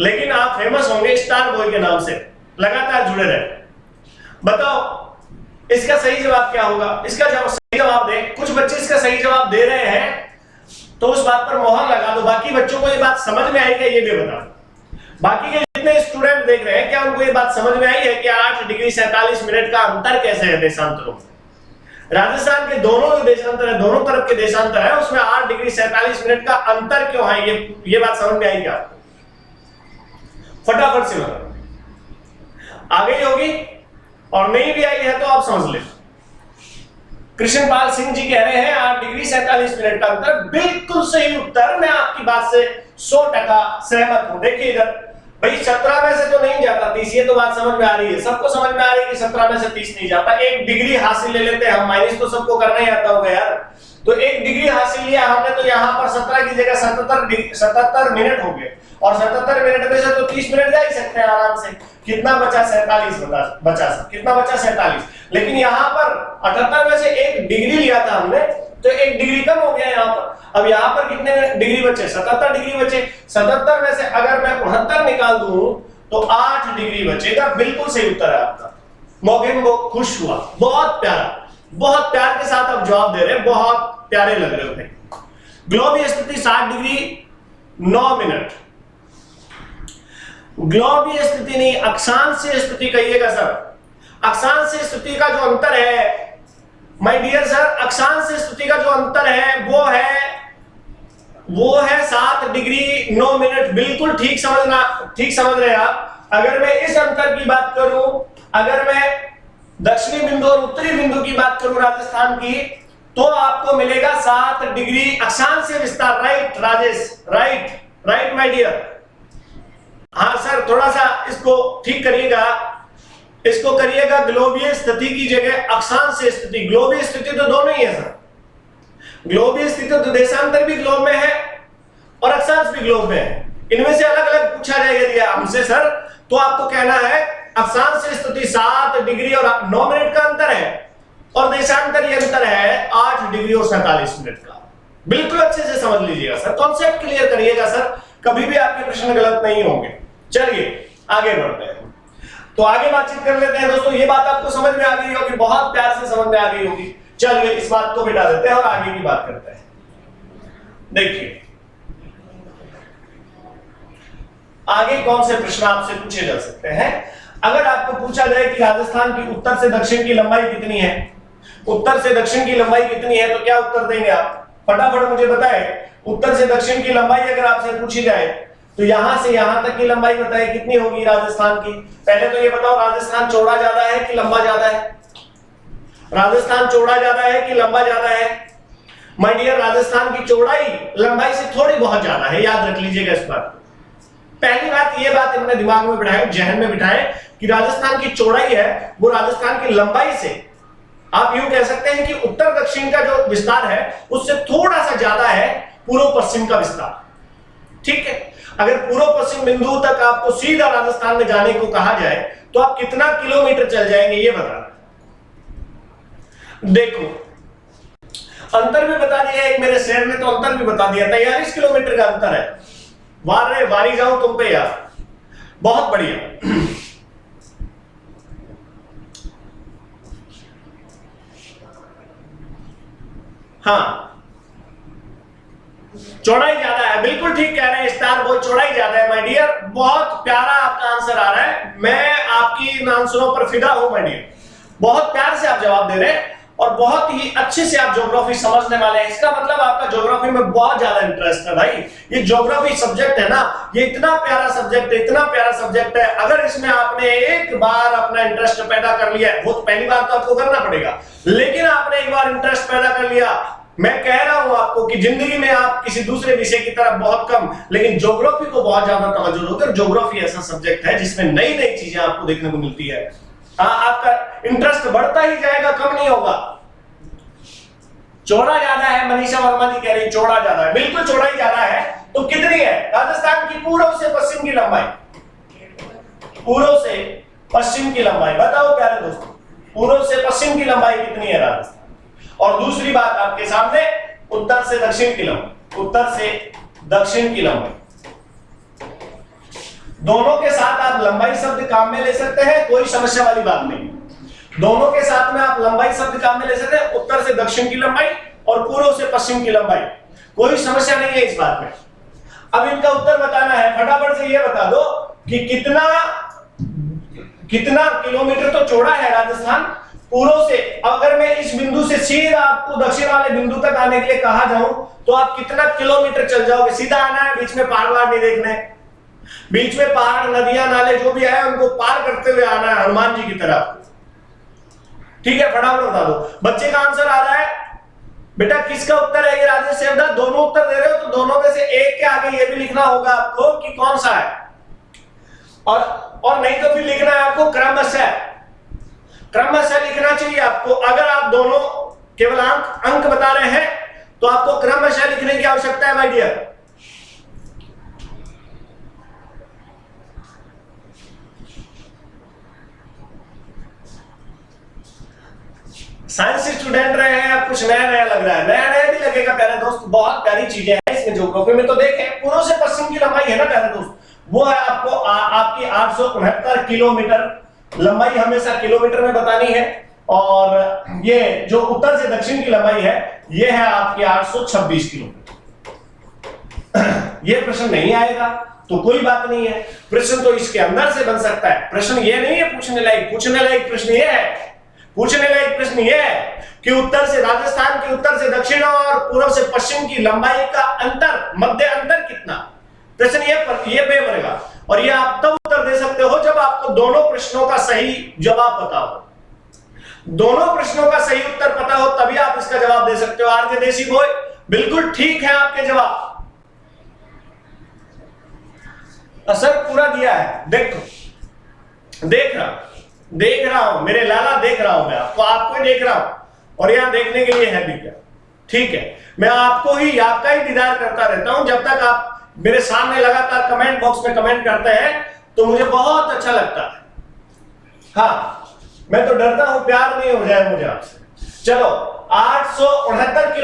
लेकिन आप फेमस होंगे स्टार बॉय के नाम से, लगातार जुड़े रहे। बताओ इसका सही जवाब क्या होगा? इसका जवाब सही जवाब दे। कुछ बच्चे इसका सही जवाब दे रहे हैं तो उस बात पर मोहर लगा दो। बाकी बच्चों को ये बात समझ में आई है ये भी बता दो। बाकी के जितने स्टूडेंट देख रहे हैं, क्या उनको ये बात समझ में आई है कि 8 डिग्री 47 मिनट का अंतर कैसे है देशांतरों में? राजस्थान के दोनों जो देशांतर है, दोनों तरफ के देशांतर है, उसमें 8 डिग्री 47 मिनट का अंतर क्यों है? ये बात समझ में आई क्या? फटाफट से बताओ। आ गई होगी, और नहीं भी आई है तो आप समझ ले। कृष्णपाल सिंह जी कह रहे हैं 8 डिग्री 47 मिनट का अंतर, बिल्कुल सही उत्तर। मैं आपकी बात से 100% सहमत हूं। देखिए इधर भाई 17 में से तो नहीं जाता 30, ये तो बात समझ में आ रही है, सबको समझ में आ रही है कि 17 में से 30 नहीं जाता। 1 डिग्री हासिल ले लेते हैं हम, माइनस तो सबको करना ही आता होगा यार। तो 1 डिग्री हासिल लिया हमने, तो यहां पर 17 की जगह 77 मिनट हो गए, और 77 मिनट में से तो 30 मिनट जा ही सकते हैं आराम से। कितना बचा? 47 बचा। कितना बचा? 47। लेकिन यहाँ पर 78 में से 1 डिग्री लिया था हमने, तो 1 डिग्री कम हो गया यहाँ पर। अब यहाँ पर कितने डिग्री बचे? 77 डिग्री बचे। 77 में से अगर मैं 69 निकाल दूं तो 8 डिग्री बचेगा। बिल्कुल सही उत्तर है आपका। मौके को खुश हुआ, बहुत प्यारा, बहुत प्यार के साथ आप जवाब दे रहे हैं, बहुत प्यारे लग रहे हो भाई। ग्लोबीय स्थिति 60 डिग्री 9 मिनट। ग्लोबीय स्थिति नहीं, अक्षांशीय स्थिति कहिएगा सर। अक्षांशीय स्थिति का जो अंतर है माय डियर सर, अक्षांशीय स्थिति का जो अंतर है वो है 7 डिग्री 9 मिनट। बिल्कुल ठीक समझ रहे हैं आप। अगर मैं इस अंतर की बात करूं, अगर मैं दक्षिणी बिंदु और उत्तरी बिंदु की बात करूं राजस्थान की, तो आपको मिलेगा 7 डिग्री अक्षांशीय विस्तार। Right Rajesh, right my dear. हाँ सर, थोड़ा सा इसको ठीक करिएगा, इसको करिएगा ग्लोबीय स्थिति की जगह अक्षांशीय स्थिति। ग्लोबीय स्थिति तो दोनों ही है सर। ग्लोबीय स्थिति तो देशांतर भी ग्लोब में है और अक्षांश भी ग्लोब में है। इनमें से अलग अलग पूछा जाए यदि हमसे सर, तो आपको कहना है अक्षांशीय स्थिति 7 डिग्री और 9 मिनट का अंतर है, और देशांतर ये अंतर है 8 डिग्री और 47 मिनट का। बिल्कुल अच्छे से समझ लीजिएगा सर, कॉन्सेप्ट क्लियर करिएगा सर, कभी भी आपके प्रश्न गलत नहीं होंगे। चलिए आगे बढ़ते हैं, तो आगे बातचीत कर लेते हैं दोस्तों। ये बात आपको समझ में आ गई होगी, बहुत प्यार से समझ में आ गई होगी। चलिए इस बात को मिटा देते हैं और आगे की बात करते हैं। देखिए आगे कौन से प्रश्न आपसे पूछे जा सकते हैं। अगर आपको पूछा जाए कि राजस्थान की उत्तर से दक्षिण की लंबाई कितनी है, उत्तर से दक्षिण की लंबाई कितनी है, तो क्या उत्तर देंगे आप? फटाफट मुझे बताएं। उत्तर से दक्षिण की लंबाई अगर आपसे पूछी जाए, तो यहां से यहां तक की लंबाई बताइए कितनी होगी राजस्थान की। पहले तो ये बताओ, राजस्थान चौड़ा ज्यादा है कि लंबा ज्यादा है? राजस्थान चौड़ा ज्यादा है कि लंबा ज्यादा है? माय डियर, राजस्थान की चौड़ाई लंबाई से थोड़ी बहुत ज्यादा है, याद रख लीजिएगा इस बात को। पहली बात, ये बात अपने दिमाग में बिठाएं, जहन में बिठाएं कि राजस्थान की चौड़ाई है वो राजस्थान की लंबाई से, आप यूं कह सकते हैं कि उत्तर दक्षिण का जो विस्तार है उससे थोड़ा सा ज्यादा है पूर्व पश्चिम का विस्तार। ठीक है, अगर पूर्व पश्चिम बिंदु तक आपको सीधा राजस्थान में जाने को कहा जाए तो आप कितना किलोमीटर चल जाएंगे ये बताना। देखो अंतर भी बता दिया, एक मेरे शेर ने तो अंतर भी बता दिया, 43 किलोमीटर का अंतर है। वारी जाऊं तुम पे यार, बहुत बढ़िया। हाँ, चौड़ाई ज्यादा है, बिल्कुल ठीक कह रहे हैं स्टार बॉय, चौड़ाई ज्यादा है माय डियर। बहुत प्यारा आपका आंसर आ रहा है, मैं आपकी इन आंसरों पर फिदा हूं माय डियर। बहुत प्यार से आप जवाब दे रहे हैं और बहुत ही अच्छे से आप ज्योग्राफी समझने वाले हैं। इसका मतलब आपका ज्योग्राफी में बहुत ज्यादा इंटरेस्ट है भाई। ये ज्योग्राफी सब्जेक्ट है ना, ये इतना प्यारा सब्जेक्ट है, इतना प्यारा सब्जेक्ट है। अगर इसमें आपने एक बार अपना इंटरेस्ट पैदा कर लिया है, वो तो पहली बार तो आपको करना पड़ेगा, लेकिन आपने एक बार इंटरेस्ट पैदा कर लिया, मैं कह रहा हूं आपको कि जिंदगी में आप किसी दूसरे विषय की तरफ बहुत कम, लेकिन ज्योग्राफी को बहुत ज्यादा तवज्जो दोगे। ज्योग्राफी ऐसा सब्जेक्ट है जिसमें नई नई चीजें आपको देखने को मिलती है। आपका इंटरेस्ट बढ़ता ही जाएगा, कम नहीं होगा। चौड़ा ज्यादा है, मनीषा वर्मा जी कह रही चौड़ा ज्यादा है, बिल्कुल चौड़ाई ज्यादा है। तो कितनी है राजस्थान की पूर्व से पश्चिम की लंबाई? पूर्व से पश्चिम की लंबाई बताओ प्यारे दोस्तों, पूर्व से पश्चिम की लंबाई कितनी है राजस्थान? और दूसरी बात आपके सामने, उत्तर से दक्षिण की लंबाई, उत्तर से दक्षिण की लंबाई। दोनों के साथ आप लंबाई शब्द काम में ले सकते हैं, कोई समस्या वाली बात नहीं। दोनों के साथ में आप लंबाई शब्द काम में ले सकते हैं, उत्तर से दक्षिण की लंबाई और पूर्व से पश्चिम की लंबाई, कोई समस्या नहीं है इस बात में। अब इनका उत्तर बताना है, फटाफट से ये बता दो कि कितना किलोमीटर तो चौड़ा है राजस्थान, पूर्व से अगर मैं इस बिंदु से सीधा आपको दक्षिण वाले बिंदु तक आने के लिए कहा जाऊं तो आप कितना किलोमीटर चल जाओगे? सीधा आना है, बीच में पहाड़ वाड़ नहीं देखने, बीच में पहाड़ नदियां नाले जो भी है उनको पार करते हुए आना है हनुमान जी की तरफ। ठीक है, फटाफट बता दो। बच्चे का आंसर आ रहा है बेटा, किसका उत्तर है ये राजेश सेवदा? दोनों उत्तर दे रहे हो तो दोनों में से एक के आगे ये भी लिखना होगा आपको कि कौन सा है, और नहीं तो फिर लिखना है आपको क्रमशः लिखना चाहिए आपको। अगर आप दोनों केवल अंक बता रहे हैं तो आपको क्रमशः लिखने की आवश्यकता है माय डियर। साइंस स्टूडेंट रहे हैं, अब कुछ नया नया लग रहा है, नया नया भी लगेगा प्यारे दोस्त। बहुत प्यारी चीजें हैं इसमें ज्योग्राफी में। तो देखें, पूर्व से पश्चिम की लंबाई है ना प्यारे दोस्त, वो है आपको आपकी 869 किलोमीटर। लंबाई हमेशा किलोमीटर में बतानी है। और ये जो उत्तर से दक्षिण की लंबाई है ये है आपकी 826 किलोमीटर। ये प्रश्न नहीं आएगा तो कोई बात नहीं है, प्रश्न तो इसके अंदर से बन सकता है। प्रश्न ये नहीं है पूछने लायक प्रश्न ये है, पूछने लायक प्रश्न ये है कि उत्तर से राजस्थान के उत्तर से दक्षिण और पूर्व से पश्चिम की लंबाई का अंतर, मध्य अंतर कितना? प्रश्न ये बनेगा। और ये आप तब उत्तर दे सकते हो जब आपको दोनों प्रश्नों का सही जवाब पता हो। दोनों प्रश्नों का सही उत्तर पता हो तभी आप इसका जवाब दे सकते हो। आरजे देसी बॉय, बिल्कुल ठीक है आपके जवाब। असर पूरा दिया है, देखो देख रहा हूं मेरे लाला, देख रहा हूं मैं आपको ही देख रहा हूं। और यहां देखने के लिए है भी क्या? ठीक है, मैं आपका ही दीदार करता रहता हूं। जब तक आप मेरे सामने लगातार कमेंट बॉक्स में कमेंट करते हैं तो मुझे बहुत अच्छा लगता है। हाँ, मैं तो डरता हूं प्यार नहीं हो जाए मुझे आपसे। चलो, 869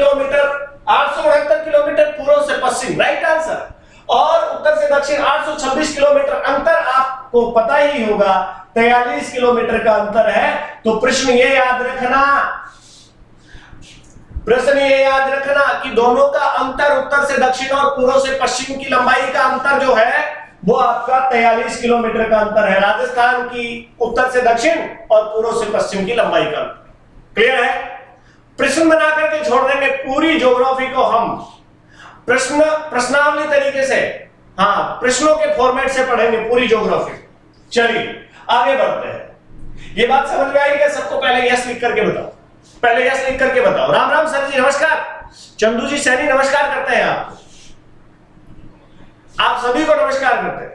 किलोमीटर पूर्व से पश्चिम, राइट आंसर। और उत्तर से दक्षिण 826 किलोमीटर अंतर आपको पता ही होगा, 43 किलोमीटर का अंतर है। तो प्रश्न ये याद रखना कि दोनों का अंतर, उत्तर से दक्षिण और पूर्व से पश्चिम की लंबाई का अंतर जो है वो आपका 43 किलोमीटर का अंतर है। राजस्थान की उत्तर से दक्षिण और पूर्व से पश्चिम की लंबाई का अंतर। क्लियर है? प्रश्न बना करके छोड़ देंगे पूरी ज्योग्राफी को हम प्रश्नावली तरीके से, हाँ, प्रश्नों के फॉर्मेट से पढ़ेंगे पूरी ज्योग्राफी। चलिए आगे बढ़ते हैं। ये बात समझ में आई क्या सबको? पहले यस लिख करके बताओ। राम राम सर जी, नमस्कार। चंदू जी सैनी नमस्कार करते हैं आप सभी को नमस्कार करते हैं।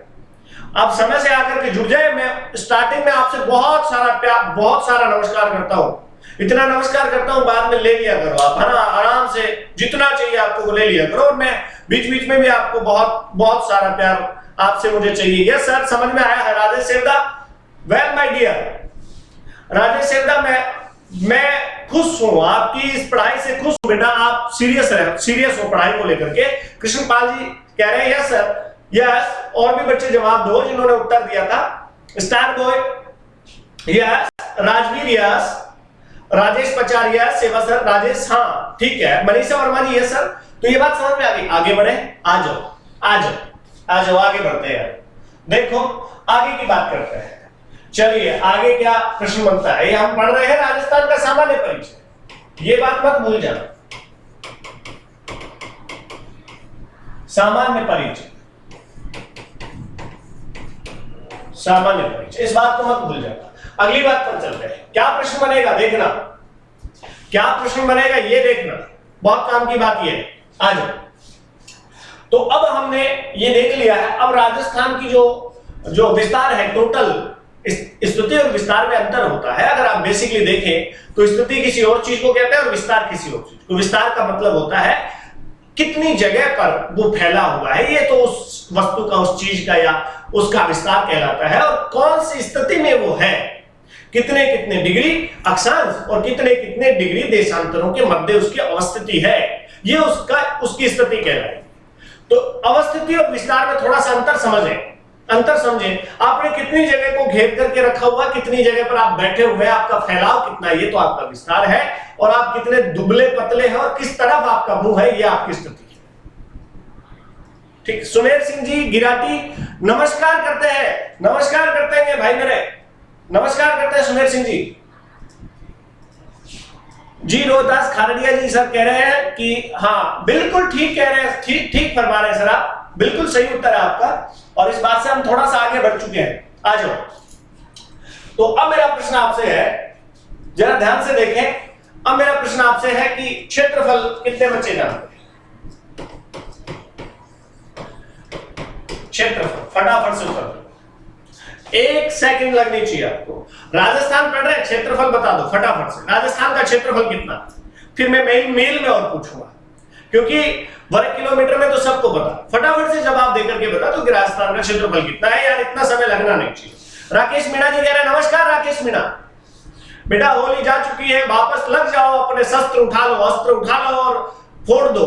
आप समय से आकर के जुड़ जाए। मैं स्टार्टिंग में आपसे बहुत सारा नमस्कार करता हूं। इतना नमस्कार करता हूं, बाद में ले लिया करो आप, है ना, आराम से जितना चाहिए आपको वो ले लिया करो। और मैं बीच में भी आपको बहुत सारा प्यार आपसे मुझे चाहिए। यस सर, समझ में आया है Rajesh Sevda. Well my dear Rajesh Sevda, मैं खुश हूं, आपकी इस पढ़ाई से खुश हूं बेटा। आप सीरियस हो पढ़ाई को लेकर के। कृष्णपाल जी कह रहे हैं यस सर, यस। और भी बच्चे जवाब दो जिन्होंने उत्तर दिया था। Star boy yes, Rajveer yes, Rajesh Pachar yes, सेवा सर, राजेश हाँ ठीक है, मनीषा वर्मा जी यस सर। तो ये बात समझ में आ गई। आगे बढ़े, आ जाओ आगे बढ़ते हैं। देखो आगे की बात करते हैं। चलिए आगे क्या प्रश्न बनता है? ये हम पढ़ रहे हैं राजस्थान का सामान्य परिचय, ये बात मत भूल जाना। सामान्य परिचय, इस बात को मत भूल जाना। अगली बात पर चलते हैं। क्या प्रश्न बनेगा देखना, क्या प्रश्न बनेगा ये देखना, बहुत काम की बात ये है। आ जाओ। तो अब हमने ये देख लिया है। अब राजस्थान की जो विस्तार है, टोटल स्तुति और विस्तार में अंतर होता है। अगर आप बेसिकली देखें तो स्तुति किसी और चीज को कहते हैं और विस्तार किसी और चीज को। विस्तार का मतलब होता है कितनी जगह पर वो फैला हुआ है, ये तो उस वस्तु का, उस चीज का या उसका विस्तार कहलाता है। और कौन सी स्थिति में वो है, कितने कितने डिग्री अक्षांश और कितने कितने डिग्री देशांतरों के मध्य उसकी अवस्थिति है, ये उसकी स्थिति कहलाएगी। तो अवस्थिति और विस्तार में थोड़ा सा अंतर समझें। आपने कितनी जगह को घेर करके रखा हुआ, कितनी जगह पर आप बैठे हुए हैं, आपका फैलाव कितना है, ये तो आपका विस्तार है। और आप कितने दुबले पतले हैं और किस तरफ आपका मुंह है, ये आपकी स्थिति है। ठीक, सुमेर सिंह जी गिराटी नमस्कार करते हैं भाई मेरे, नमस्कार करते हैं सुमेर सिंह जी। जी रोहतास खारडिया जी सर कह रहे हैं कि हाँ बिल्कुल ठीक कह रहे हैं, ठीक ठीक फरमा रहे हैं सर आप, बिल्कुल सही उत्तर है आपका। और इस बात से हम थोड़ा सा आगे बढ़ चुके हैं, आ जाओ। तो अब मेरा प्रश्न आपसे है, जरा ध्यान से देखें। अब मेरा प्रश्न आपसे है कि क्षेत्रफल कितने बच्चे जानते हैं? क्षेत्रफल फटाफट से उत्तर दो, 1 सेकंड लगनी चाहिए आपको। राजस्थान पढ़ रहे हैं, क्षेत्रफल बता दो फटाफट से। राजस्थान का क्षेत्रफल कितना? फिर मैं मील में और पूछूंगा, क्योंकि वर्ग किलोमीटर में तो सबको पता। फटाफट से जवाब देकर के बता दो कि राजस्थान का क्षेत्रफल कितना है। यार इतना समय लगना नहीं चाहिए। राकेश मीणा जी कह रहे हैं, नमस्कार राकेश मीणा, बेटा होली जा चुकी है, वापस लग जाओ, अपने शस्त्र उठा लो, अस्त्र उठा लो और फोड़ दो,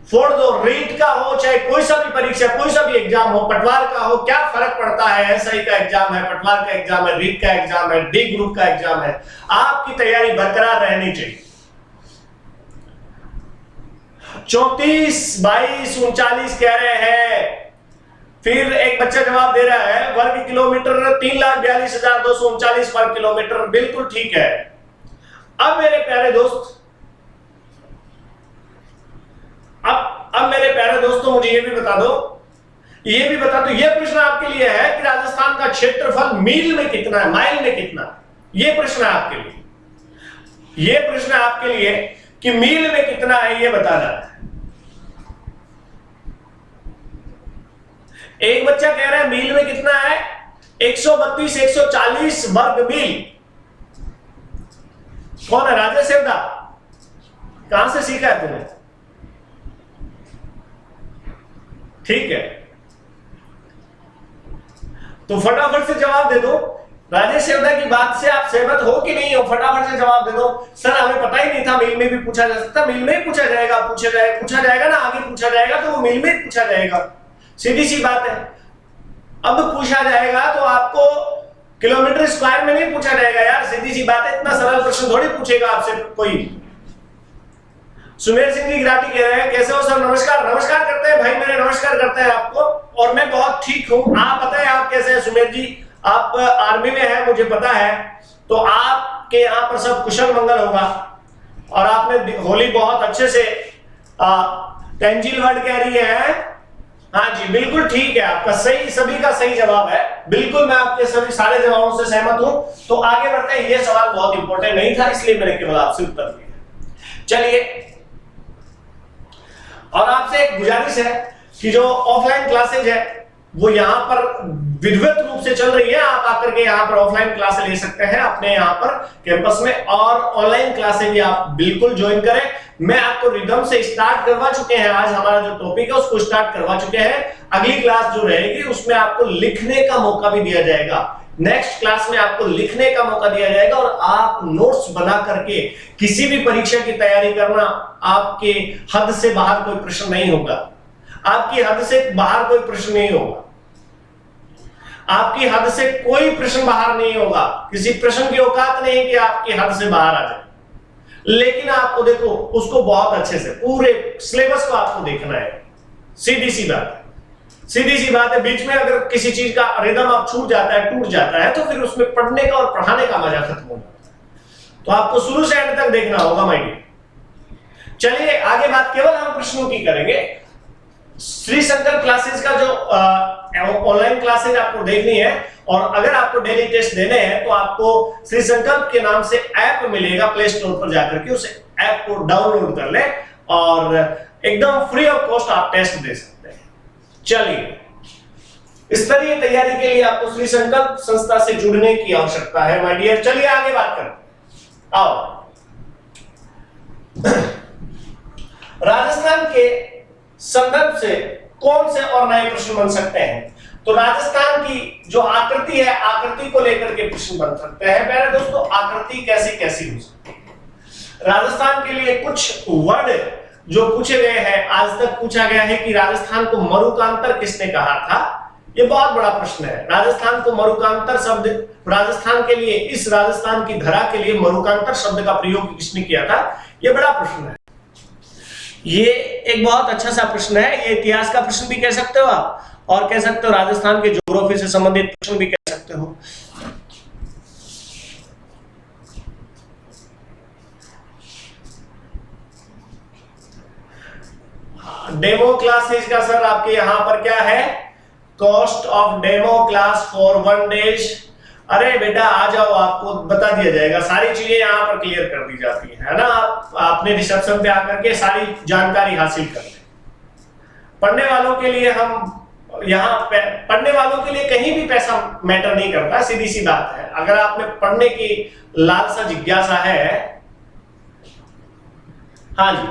फोड़ दो। रीट का हो चाहे कोई सा भी परीक्षा, कोई सा भी एग्जाम हो, पटवार का हो, क्या फर्क पड़ता है? एसआई का एग्जाम है, पटवार का एग्जाम है, रीट का एग्जाम है, डी ग्रुप का एग्जाम है, आपकी तैयारी बरकरार रहनी चाहिए। 34, 22, 39 कह रहे हैं। फिर एक बच्चा जवाब दे रहा है वर्ग किलोमीटर 3,42,239 वर्ग किलोमीटर, बिल्कुल ठीक है। अब मेरे प्यारे दोस्त, अब मेरे प्यारे दोस्तों मुझे ये भी बता दो, ये प्रश्न आपके लिए है कि राजस्थान का क्षेत्रफल मील में कितना है, माइल में कितना? ये प्रश्न है आपके लिए, ये प्रश्न है आपके लिए कि मील में कितना है, ये बताना है। एक बच्चा कह रहा है मील में कितना है? 132, 140 वर्ग मील। कौन है? राजेश सेवदा। कहां से सीखा है तुमने? ठीक है, तो फटाफट से जवाब दे दो। राजेश सेवदा की बात से आप सहमत हो कि नहीं हो? फटाफट से जवाब दे दो। सर हमें पता ही नहीं था, मील में भी पूछा जा सकता। मील में ही पूछा जाएगा, पूछा जाएगा ना, आगे पूछा जाएगा तो वो मील में ही पूछा जाएगा, सीधी सी बात है। अब पूछा जाएगा तो आपको किलोमीटर स्क्वायर में नहीं पूछा जाएगा यार, सीधी सी बात है। इतना सरल प्रश्न थोड़ी पूछेगा आपसे कोई। सुमेर सिंह जी गिराटी कह रहे हैं कैसे हो सर? नमस्कार, नमस्कार करते हैं भाई मेरे, नमस्कार करते हैं आपको। और मैं बहुत ठीक हूं, आप बताएं आप कैसे हैं? सुमेर जी आप आर्मी में हैं मुझे पता है, तो आपके यहाँ पर सब कुशल मंगल होगा और आपने होली बहुत अच्छे से टेंजिल वर्ड कह रही है। हाँ जी बिल्कुल ठीक है, आपका सही, सभी का सही जवाब है। बिल्कुल मैं आपके सभी सारे जवाबों से सहमत हूं। तो आगे बढ़ते हैं, ये सवाल बहुत इंपॉर्टेंट नहीं था इसलिए मैंने केवल आपसे उत्तर दिया। चलिए, और आपसे एक गुजारिश है कि जो ऑफलाइन क्लासेज है वो यहाँ पर विधिवत रूप से चल रही है। आप आकर के यहाँ पर ऑफलाइन क्लासेस ले सकते हैं अपने यहाँ पर कैंपस में, और ऑनलाइन क्लासेस भी आप बिल्कुल ज्वाइन करें। मैं आपको रिदम से स्टार्ट करवा चुके हैं, आज हमारा जो टॉपिक है उसको स्टार्ट करवा चुके हैं। अगली क्लास जो रहेगी उसमें आपको लिखने का मौका भी दिया जाएगा। नेक्स्ट क्लास में आपको लिखने का मौका दिया जाएगा और आप नोट्स बना करके किसी भी परीक्षा की तैयारी करना। आपके हद से बाहर कोई प्रश्न नहीं होगा, आपकी हद से बाहर कोई प्रश्न नहीं होगा, आपकी हद से कोई प्रश्न बाहर नहीं होगा। किसी प्रश्न की औकात नहीं कि आपकी हद से बाहर आ जाए, लेकिन आपको देखो उसको बहुत अच्छे से पूरे सिलेबस को आपको देखना है। सीधी सी बात है, सीधी सी बात है। बीच में अगर किसी चीज का रिदम आप छूट जाता है, टूट जाता है, तो फिर उसमें पढ़ने का और पढ़ाने का मजा खत्म हो जाता है। तो आपको शुरू से एंड तक देखना होगा माय डियर। चलिए आगे बात केवल हम प्रश्नों की करेंगे। श्री शंकर क्लासेस का जो ऑनलाइन क्लासेस आपको देखनी है और अगर आपको डेली टेस्ट देने हैं तो आपको श्री संकल्प के नाम से ऐप मिलेगा, प्ले स्टोर पर जाकर के उस ऐप को डाउनलोड कर ले और एकदम फ्री ऑफ कॉस्ट आप टेस्ट दे सकते हैं। चलिए, स्तरीय तैयारी के लिए आपको श्री संकल्प संस्था से जुड़ने की आवश्यकता है माय डियर। चलिए आगे बात करें, आओ। राजस्थान के संदर्भ से कौन से और नए प्रश्न बन सकते हैं? तो राजस्थान की जो आकृति है, आकृति को लेकर के प्रश्न बन सकते हैं। प्यारे दोस्तों, आकृति कैसी कैसी हो सकती है? राजस्थान के लिए कुछ वर्ड जो पूछे गए हैं, आज तक पूछा गया है कि राजस्थान को मरुकांतर किसने कहा था? ये बहुत बड़ा प्रश्न है। राजस्थान को मरुकांतर शब्द, राजस्थान के लिए, इस राजस्थान की धरा के लिए मरुकांतर शब्द का प्रयोग किसने किया था? ये बड़ा प्रश्न है। ये एक बहुत अच्छा सा प्रश्न है। ये इतिहास का प्रश्न भी कह सकते हो आप, और कह सकते हो राजस्थान के ज्योग्राफी से संबंधित प्रश्न भी कह सकते हो। डेमो क्लासेज का सर आपके यहाँ पर क्या है, cost of demo class for 1 days. अरे बेटा आ जाओ, आपको बता दिया जाएगा, सारी चीजें यहाँ पर क्लियर कर दी जाती है ना। आपने रिसेप्शन पे आकर के सारी जानकारी हासिल कर ले। पढ़ने वालों के लिए हम यहाँ पढ़ने वालों के लिए कहीं भी पैसा मैटर नहीं करता, सीधी सी बात है। अगर आप में पढ़ने की लालसा जिज्ञासा है, हाँ जी,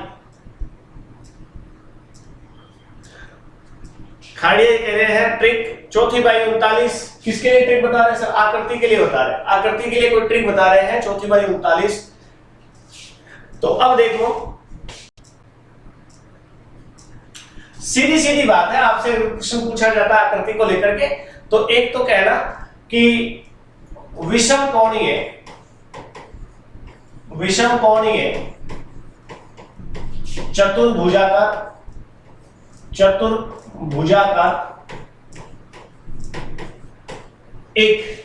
खाड़िया कह रहे हैं ट्रिक चौथी बाई 39 किसके लिए ट्रिक बता रहे हैं सर? आकृति के लिए बता रहे हैं, आकृति के लिए कोई ट्रिक बता रहे हैं, चौथी बाई 39। तो अब देखो, सीधी सीधी बात है, आपसे प्रश्न पूछा जाता है आकृति को लेकर के, तो एक तो कहना कि विषम कोणीय चतुर्भुजाकार एक,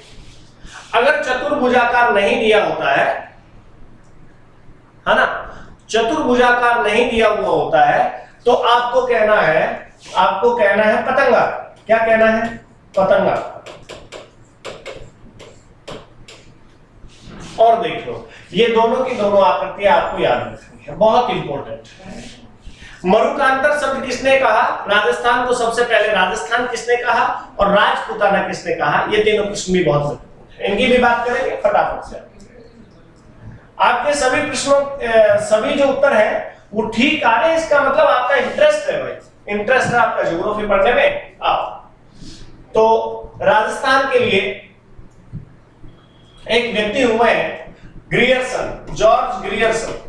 अगर चतुर्भुजाकार नहीं दिया होता है ना, चतुर्भुजाकार नहीं दिया हुआ होता है, तो आपको कहना है पतंगा। क्या कहना है? पतंगा। और देख लो, ये दोनों की दोनों आकृतियां आपको याद रखनी है, बहुत इंपॉर्टेंट। मरुकांतर शब्द किसने कहा? राजस्थान को सबसे पहले राजस्थान किसने कहा और राजपूताना किसने कहा? ये तीनों प्रश्न भी बहुत महत्वपूर्ण है, इनकी भी बात करेंगे फटाफट से। आपके सभी प्रश्नों सभी जो उत्तर है वो ठीक आ रहे हैं, इसका मतलब आपका इंटरेस्ट है भाई, इंटरेस्ट है आपका ज्योग्राफी पढ़ने में। आप तो राजस्थान के लिए एक व्यक्ति हुए हैं ग्रियर्सन, जॉर्ज ग्रियर्सन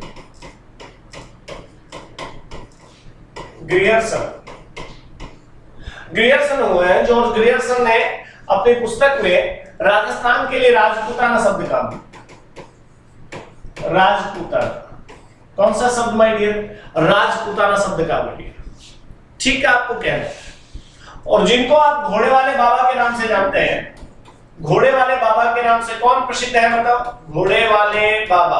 हुए हैं। जॉर्ज ग्रियर्सन ने अपनी पुस्तक में राजस्थान के लिए राजपूताना शब्द का, राजपूताना, कौन सा शब्द माय डियर? राजपूताना शब्द का बोलिए, ठीक है, आपको कहना है। और जिनको आप घोड़े वाले बाबा के नाम से जानते हैं, घोड़े वाले बाबा के नाम से कौन प्रसिद्ध है बताओ? घोड़े वाले बाबा,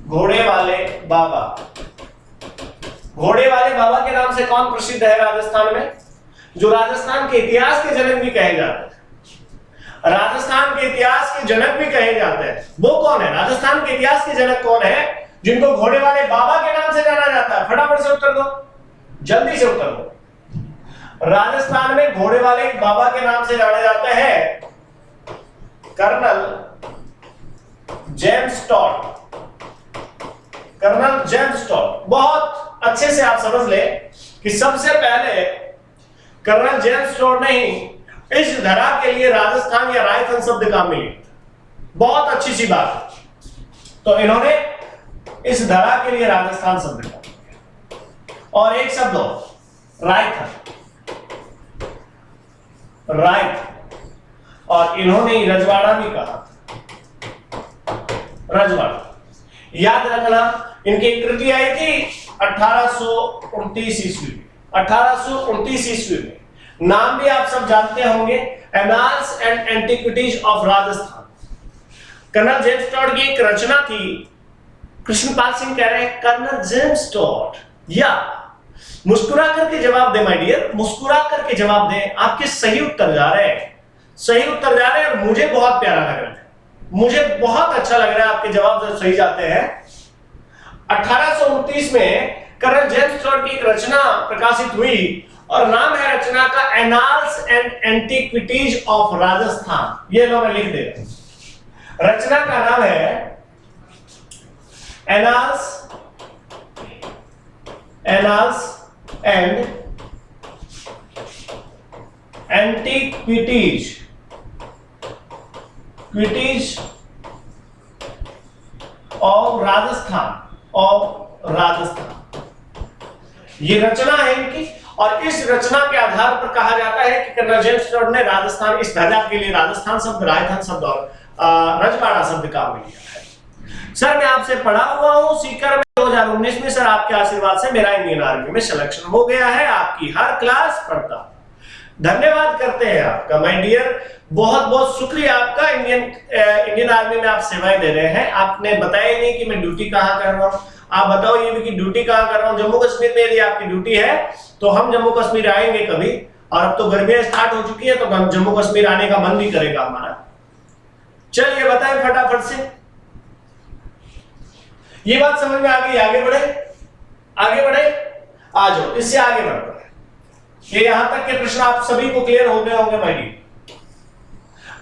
घोड़े वाले बाबा, घोड़े वाले बाबा के नाम से कौन प्रसिद्ध है राजस्थान में? जो राजस्थान के इतिहास के जनक भी कहे जाते हैं, राजस्थान के इतिहास के जनक भी कहे जाते हैं, वो कौन है? राजस्थान के इतिहास के जनक कौन है जिनको घोड़े वाले बाबा के नाम से जाना जाता है? फटाफट से उत्तर दो, जल्दी से उत्तर दो। राजस्थान में घोड़े वाले बाबा के नाम से जाने जाते हैं colonel James Tod. Colonel James Tod, बहुत अच्छे से आप समझ ले कि सबसे पहले कर्नल जेम्स टॉड ने ही इस धरा के लिए राजस्थान या रायथन शब्द का मिली, बहुत अच्छी सी बात है। तो इन्होंने इस धरा के लिए राजस्थान शब्द का, और एक शब्द रायथन, और इन्होंने रजवाड़ा भी कहा, रजवाड़ा। याद रखना, इनकी कृति आई थी 1829 ईस्वी में, 1829 ईस्वी में। नाम भी आप सब जानते होंगे, annals and antiquities of Rajasthan. Colonel James Tod की एक रचना थी। कृष्णपाल सिंह कह रहे हैं कर्नल जेम्स टॉड, या मुस्कुरा करके जवाब दे माय डियर, मुस्कुरा करके जवाब दे। आपके सही उत्तर जा रहे हैं, सही उत्तर जा रहे हैं, और मुझे बहुत प्यारा लग रहा है, मुझे बहुत अच्छा लग रहा है आपके जवाब जब सही जाते हैं। 1829 में कर्नल जेम्स टॉड की एक रचना प्रकाशित हुई और नाम है रचना का annals and antiquities of Rajasthan. ये लो मैं लिख दे रहा हूं, रचना का नाम है annals and antiquities of Rajasthan, ये रचना है इनकी। और इस रचना के आधार पर कहा जाता है कि कर्नल जेम्स टॉड ने राजस्थान, इस ध्वजा के लिए राजस्थान शब्द, रायथन शब्द और रजवाड़ा शब्द का लिया है। सर मैं आपसे पढ़ा हुआ हूं सीकर में 2019 में। सर आपके आशीर्वाद से मेरा इंडियन आर्मी में सिलेक्शन हो गया है, आपकी हर क्लास पढ़ता। धन्यवाद करते हैं आपका माय डियर, बहुत बहुत शुक्रिया आपका। इंडियन आर्मी में आप सेवाएं दे रहे हैं। आपने बताया नहीं कि मैं ड्यूटी कहाँ कर रहा हूँ। आप बताओ ये भी कि ड्यूटी कहाँ कर रहा हूँ। जम्मू कश्मीर में यदि आपकी ड्यूटी है तो हम जम्मू कश्मीर आएंगे कभी, और अब तो गर्मियां स्टार्ट हो चुकी है तो जम्मू कश्मीर आने का मन भी करेगा हमारा। चलिए बताएं फटाफट से, ये बात समझ में आ गई? आगे बढ़े, आगे बढ़े, आ जाओ, इससे आगे बढ़ते हैं। ये यहां तक के प्रश्न आप सभी को क्लियर हो गए होंगे भाई।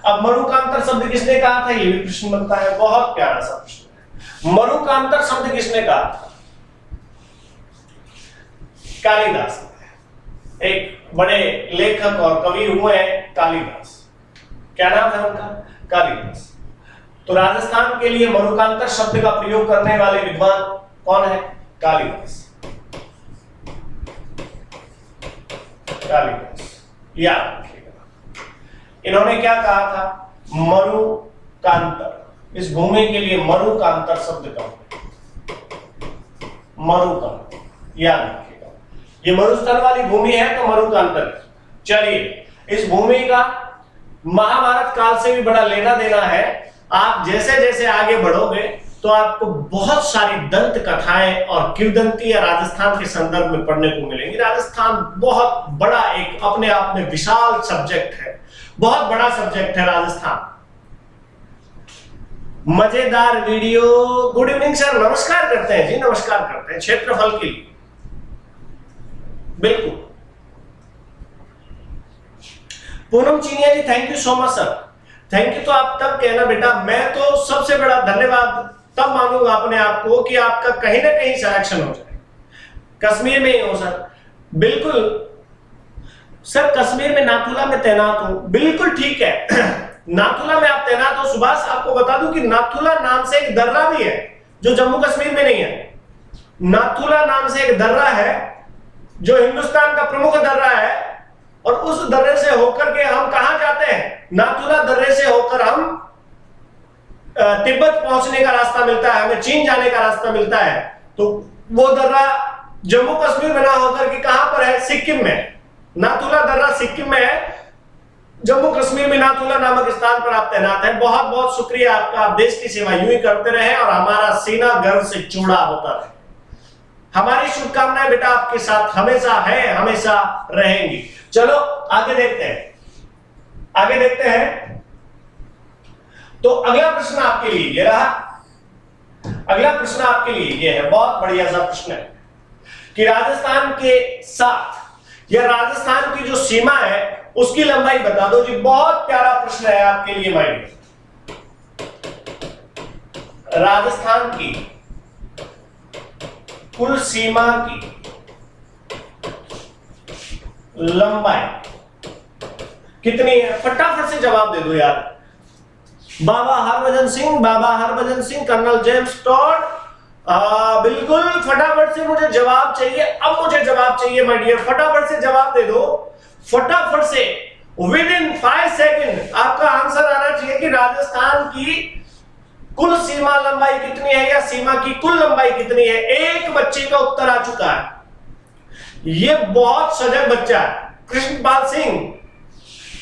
अब मरुकांतर शब्द किसने कहा था, ये भी प्रश्न बनता है। बहुत प्यारा सा प्रश्न है। मरुकांतर शब्द किसने कहा था? कालिदास ने। एक बड़े लेखक और कवि हुए हैं कालिदास। क्या नाम है उनका? कालिदास। तो राजस्थान के लिए मरुकांतर शब्द का प्रयोग करने वाले विद्वान कौन है? कालिदास। कालिदास याद रखिएगा। इन्होंने क्या कहा था? मरुकांतर। इस भूमि के लिए मरुकांतर शब्द का, मरुकांतर याद रखिएगा। ये मरुस्थल वाली भूमि है तो मरुकांतर। चलिए, इस भूमि का महाभारत काल से भी बड़ा लेना देना है। आप जैसे जैसे आगे बढ़ोगे तो आपको बहुत सारी दंत कथाएं और किंवदंती राजस्थान के संदर्भ में पढ़ने को मिलेंगी। राजस्थान बहुत बड़ा एक अपने आप में विशाल सब्जेक्ट है, बहुत बड़ा सब्जेक्ट है राजस्थान। मजेदार वीडियो। गुड इवनिंग सर, नमस्कार करते हैं जी, नमस्कार करते हैं क्षेत्रफल के लिए। बिल्कुल। Poonam Chinia ji, thank you so much sir. Thank you तो आप तब कहना बेटा, मैं तो सबसे बड़ा धन्यवाद तब मानूंगा अपने आप को कि आपका कहीं ना कहीं सिलेक्शन हो जाए। कश्मीर में ही हो सर? बिल्कुल सर, कश्मीर में नाथुला में तैनात हूं। बिल्कुल ठीक है, नाथुला में आप तैनात हो। सुभाष, आपको बता दूं कि नाथुला नाम से एक दर्रा भी है जो जम्मू कश्मीर में नहीं है। नाथुला नाम से एक दर्रा है जो हिंदुस्तान का प्रमुख दर्रा है, और उस दर्रे से होकर के हम कहां जाते हैं? नाथुला दर्रे से होकर हम तिब्बत पहुंचने का रास्ता मिलता है, हमें चीन जाने का रास्ता मिलता है। तो वो दर्रा जम्मू कश्मीर में ना होकर के कहां पर है? सिक्किम में। नाथुला दर्रा सिक्किम में है, जम्मू कश्मीर में नाथुला नामक स्थान पर आप तैनात हैं। बहुत बहुत शुक्रिया आपका। आप देश की सेवा यूं ही करते रहे और हमारा सेना गर्व से चूड़ा होता रहे। हमारी शुभकामनाएं बेटा आपके साथ हमेशा है, हमेशा रहेंगी। चलो आगे देखते हैं, आगे देखते हैं। तो अगला प्रश्न आपके लिए ये रहा। अगला प्रश्न आपके लिए ये है, बहुत बढ़िया सा प्रश्न है कि राजस्थान के साथ या राजस्थान की जो सीमा है उसकी लंबाई बता दो जी। बहुत प्यारा प्रश्न है आपके लिए माय डियर। राजस्थान की कुल सीमा की लंबाई कितनी है? फटाफट से जवाब दे दो यार। Baba Harbhajan Singh, Baba Harbhajan Singh, colonel James Tod, बिल्कुल फटाफट से मुझे जवाब चाहिए। अब मुझे जवाब चाहिए माय डियर, फटाफट से जवाब दे दो, फटाफट से। विद इन 5 सेकेंड आपका आंसर आना चाहिए कि राजस्थान की कुल सीमा लंबाई कितनी है या सीमा की कुल लंबाई कितनी है। एक बच्चे का उत्तर आ चुका है। ये बहुत सजग बच्चा है, कृष्णपाल सिंह।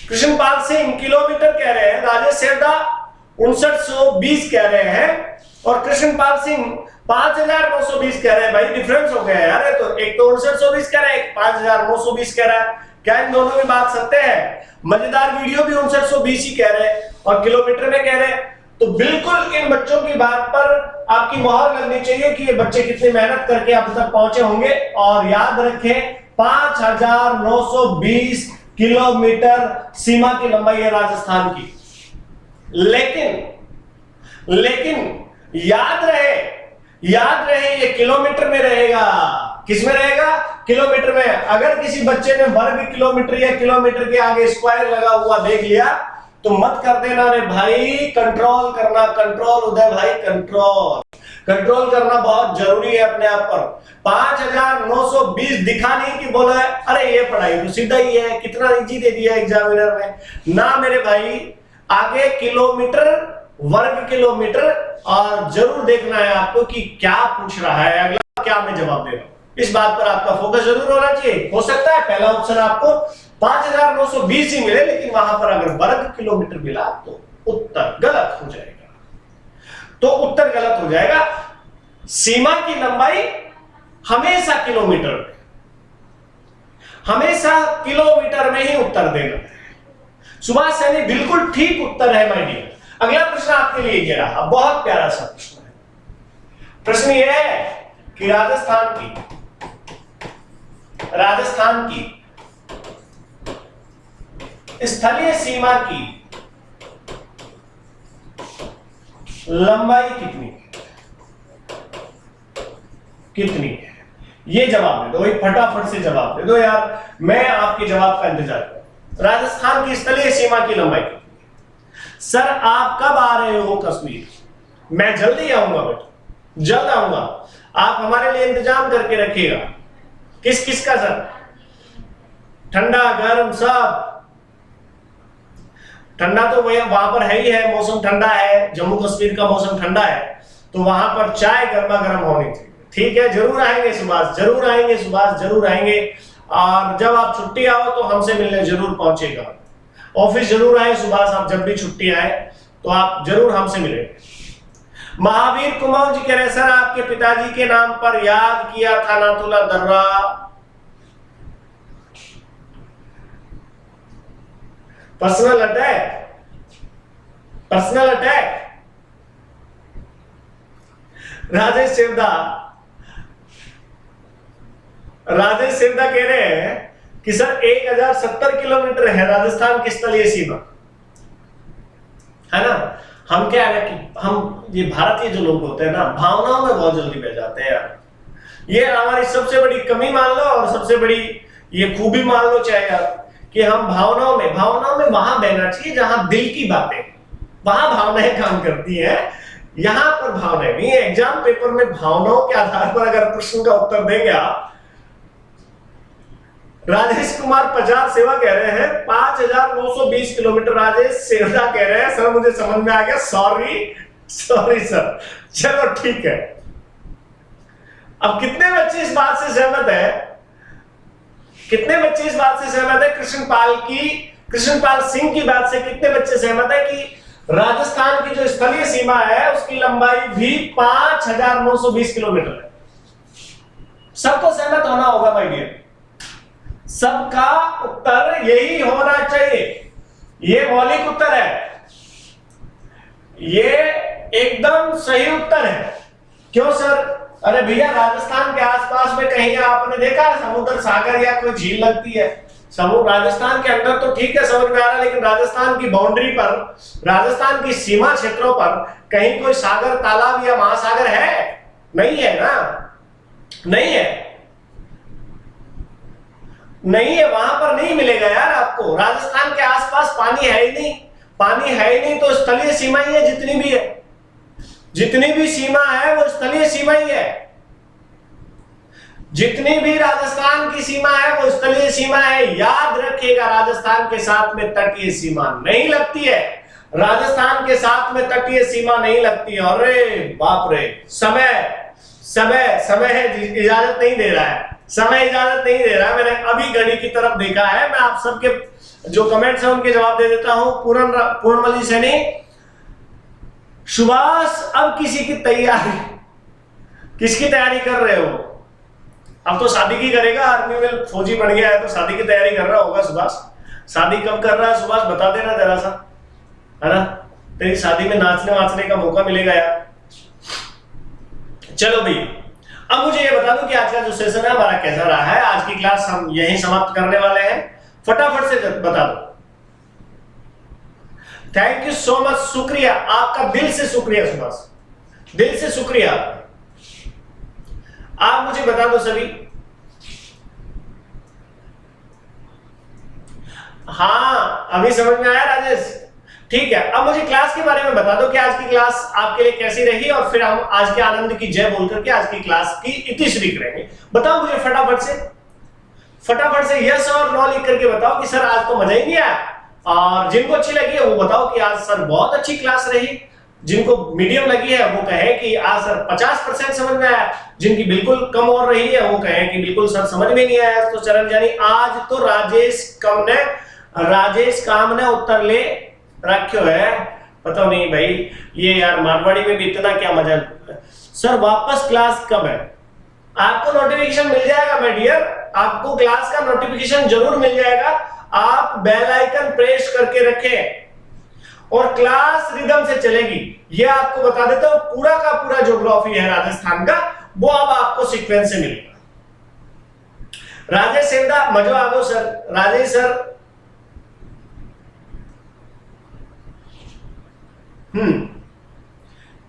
कृष्णपाल सिंह किलोमीटर कह रहे हैं, राजेश सेवदा 5920 कह रहे हैं, और कृष्णपाल सिंह 5920 कह रहे हैं। भाई डिफरेंस हो गया है यार। तो एक तो 5920 कह रहा है, एक 5920 कह रहा है। क्या इन दोनों की बात सत्य है? मजेदार वीडियो भी 5920 ही कह रहे हैं और किलोमीटर में कह रहे हैं। तो बिल्कुल इन बच्चों की बात पर आपकी मोहर लगनी चाहिए कि ये बच्चे कितनी मेहनत करके अब तक पहुंचे होंगे। और याद रखें 5920 किलोमीटर सीमा की लंबाई है राजस्थान की। लेकिन याद रहे ये किलोमीटर में रहेगा। किस में रहेगा? किलोमीटर में। अगर किसी बच्चे ने वर्ग किलोमीटर या किलोमीटर के आगे स्क्वायर लगा हुआ देख लिया तो मत कर देना रे भाई। कंट्रोल करना, कंट्रोल उदय भाई, कंट्रोल करना बहुत जरूरी है अपने आप पर। 5920 दिखा नहीं कि बोला है अरे ये पढ़ाई तो सीधा ही है, कितना इजी दे दिया एग्जामिनर ने। ना मेरे भाई, आगे किलोमीटर, वर्ग किलोमीटर, और जरूर देखना है आपको कि क्या पूछ रहा है अगला, क्या मैं जवाब दे रहा हूं। इस बात पर आपका फोकस जरूर होना चाहिए। हो सकता है पहला ऑप्शन आपको 5920 ही मिले, लेकिन वहां पर अगर वर्ग किलोमीटर मिला तो उत्तर गलत हो जाएगा। तो उत्तर गलत हो जाएगा। सीमा की लंबाई हमेशा किलोमीटर में, हमेशा किलोमीटर में ही उत्तर देना है। सुभाष सैनी बिल्कुल ठीक उत्तर है माय डियर। अगला प्रश्न आपके लिए ये रहा, बहुत प्यारा सा प्रश्न है। प्रश्न ये है कि राजस्थान की स्थलीय सीमा की लंबाई कितनी है? ये जवाब दे दो भाई, फटाफट से जवाब दे दो यार, मैं आपके जवाब का इंतजार कर रहा हूं। राजस्थान की स्थलीय सीमा की लंबाई कितनी है? सर आप कब आ रहे हो कश्मीर? मैं जल्दी आऊंगा बेटा, जल्द आऊंगा। आप हमारे लिए इंतजाम करके रखिएगा। किस किस का सर? ठंडा गर्म सब। ठंडा तो वहां पर है ही है, मौसम ठंडा है, जम्मू कश्मीर का मौसम ठंडा है, तो वहां पर चाय गर्मा गर्म होनी चाहिए। ठीक है, जरूर आएंगे सुभाष, जरूर आएंगे सुभाष, जरूर आएंगे। और जब आप छुट्टी आओ तो हमसे मिलने जरूर पहुंचेगा। ऑफिस जरूर आए सुभाष, आप जब भी छुट्टी आए तो आप जरूर हमसे मिलेंगे। महावीर कुमार जी कह रहे सर आपके पिताजी के नाम पर याद किया था नातुला दर्रा। Personal attack, personal attack. Rajesh Sevda कह रहे हैं कि सर 1070 किलोमीटर है राजस्थान की स्थलीय सीमा, है ना। हम क्या है ना कि हम ये भारतीय जो लोग होते हैं ना, भावनाओं में बहुत जल्दी बह जाते हैं यार। ये हमारी सबसे बड़ी कमी मान लो और सबसे बड़ी ये खूबी मान लो चाहे यार, कि हम भावनाओं में वहां बहना चाहिए जहां दिल की बातें, वहां भावनाएं काम करती हैं। यहां पर भावनाएं नहीं है। एग्जाम पेपर में भावनाओं के आधार पर अगर प्रश्न का उत्तर देंगे आप। राजेश कुमार पचार सेवा कह रहे हैं 5920 किलोमीटर। राजेश सेवा कह रहे हैं सर मुझे समझ में आ गया, सॉरी सर। चलो ठीक है। अब कितने बच्चे इस बात से सहमत है? कितने बच्चे इस बात से सहमत है? कृष्णपाल सिंह की बात से कितने बच्चे सहमत है कि राजस्थान की जो स्थलीय सीमा है उसकी लंबाई भी 5920 किलोमीटर है? सबको सहमत होना होगा माय डियर। सबका उत्तर यही होना चाहिए। ये मौलिक उत्तर है, ये एकदम सही उत्तर है। क्यों सर? अरे भैया राजस्थान के आसपास में कहीं आपने देखा है समुद्र, सागर या कोई झील लगती है? समुद्र राजस्थान के अंदर तो ठीक है, समझ में आ रहा है, लेकिन राजस्थान की बाउंड्री पर, राजस्थान की सीमा क्षेत्रों पर कहीं कोई सागर, तालाब या महासागर है? नहीं है ना, नहीं है, नहीं है। वहां पर नहीं मिलेगा यार आपको। राजस्थान के आसपास पानी है ही नहीं, पानी है ही नहीं, तो स्थलीय सीमा ही है जितनी भी है। जितनी भी सीमा है वो स्थलीय सीमा ही है। जितनी भी राजस्थान की सीमा है वो स्थलीय सीमा है। याद रखिएगा, राजस्थान के साथ में तटीय सीमा नहीं लगती है। राजस्थान के साथ में तटीय सीमा नहीं लगती है। अरे बाप रे, समय है, इजाजत नहीं दे रहा है, समय इजाजत नहीं दे रहा है। मैंने अभी घड़ी की तरफ देखा है। मैं आप सबके जो कमेंट्स हैं उनके जवाब दे देता हूं। पूर्णमली सैनी, सुभाष अब किसी की तैयारी, किसकी तैयारी कर रहे हो? अब तो शादी की करेगा, आर्मी में फौजी बन गया है तो शादी की तैयारी कर रहा होगा सुभाष। शादी कब कर रहा है सुभाष, बता देना जरा सा, है ना। तेरी शादी में नाचने वाचने का मौका मिलेगा यार। चलो भाई, अब मुझे ये बता दो कि आज का जो सेशन है हमारा कैसा रहा है। आज की क्लास हम यहीं समाप्त करने वाले हैं। फटाफट से बता दो। थैंक यू सो मच, शुक्रिया आपका, दिल से शुक्रिया सुभाष, दिल से शुक्रिया। आप मुझे बता दो सभी। हाँ अभी समझ में आया राजेश, ठीक है। अब मुझे क्लास के बारे में बता दो कि आज की क्लास आपके लिए कैसी रही, और फिर हम आज के आनंद की जय बोल करके आज की क्लास की इतिश्री करेंगे। बताओ मुझे फटाफट से यस और नो लिख करके बताओ कि सर आज तो मजा ही नहीं आया। और जिनको अच्छी लगी है वो बताओ कि आज सर बहुत अच्छी क्लास रही। जिनको मीडियम लगी है वो कहें कि सर 50% समझ में आया, जिनकी बिल्कुल कम और रही है वो कहें कि बिल्कुल सर समझ में नहीं आया। तो चरण जानी आज तो राजेश काम ने उत्तर ले रखो है। पता नहीं भाई ये यार मारवाड़ी में भी इतना क्या मजा। सर वापस क्लास कब है? आपको नोटिफिकेशन मिल जाएगा माय डियर, आपको क्लास का नोटिफिकेशन जरूर मिल जाएगा। आप बेल आइकन प्रेस करके रखें और क्लास रिदम से चलेगी। ये आपको बता देता हूं, पूरा का पूरा ज्योग्राफी है राजस्थान का, वो अब आपको सीक्वेंस से मिलेगा। राजेश सेंधा मजा आ गो सर। राजेश सर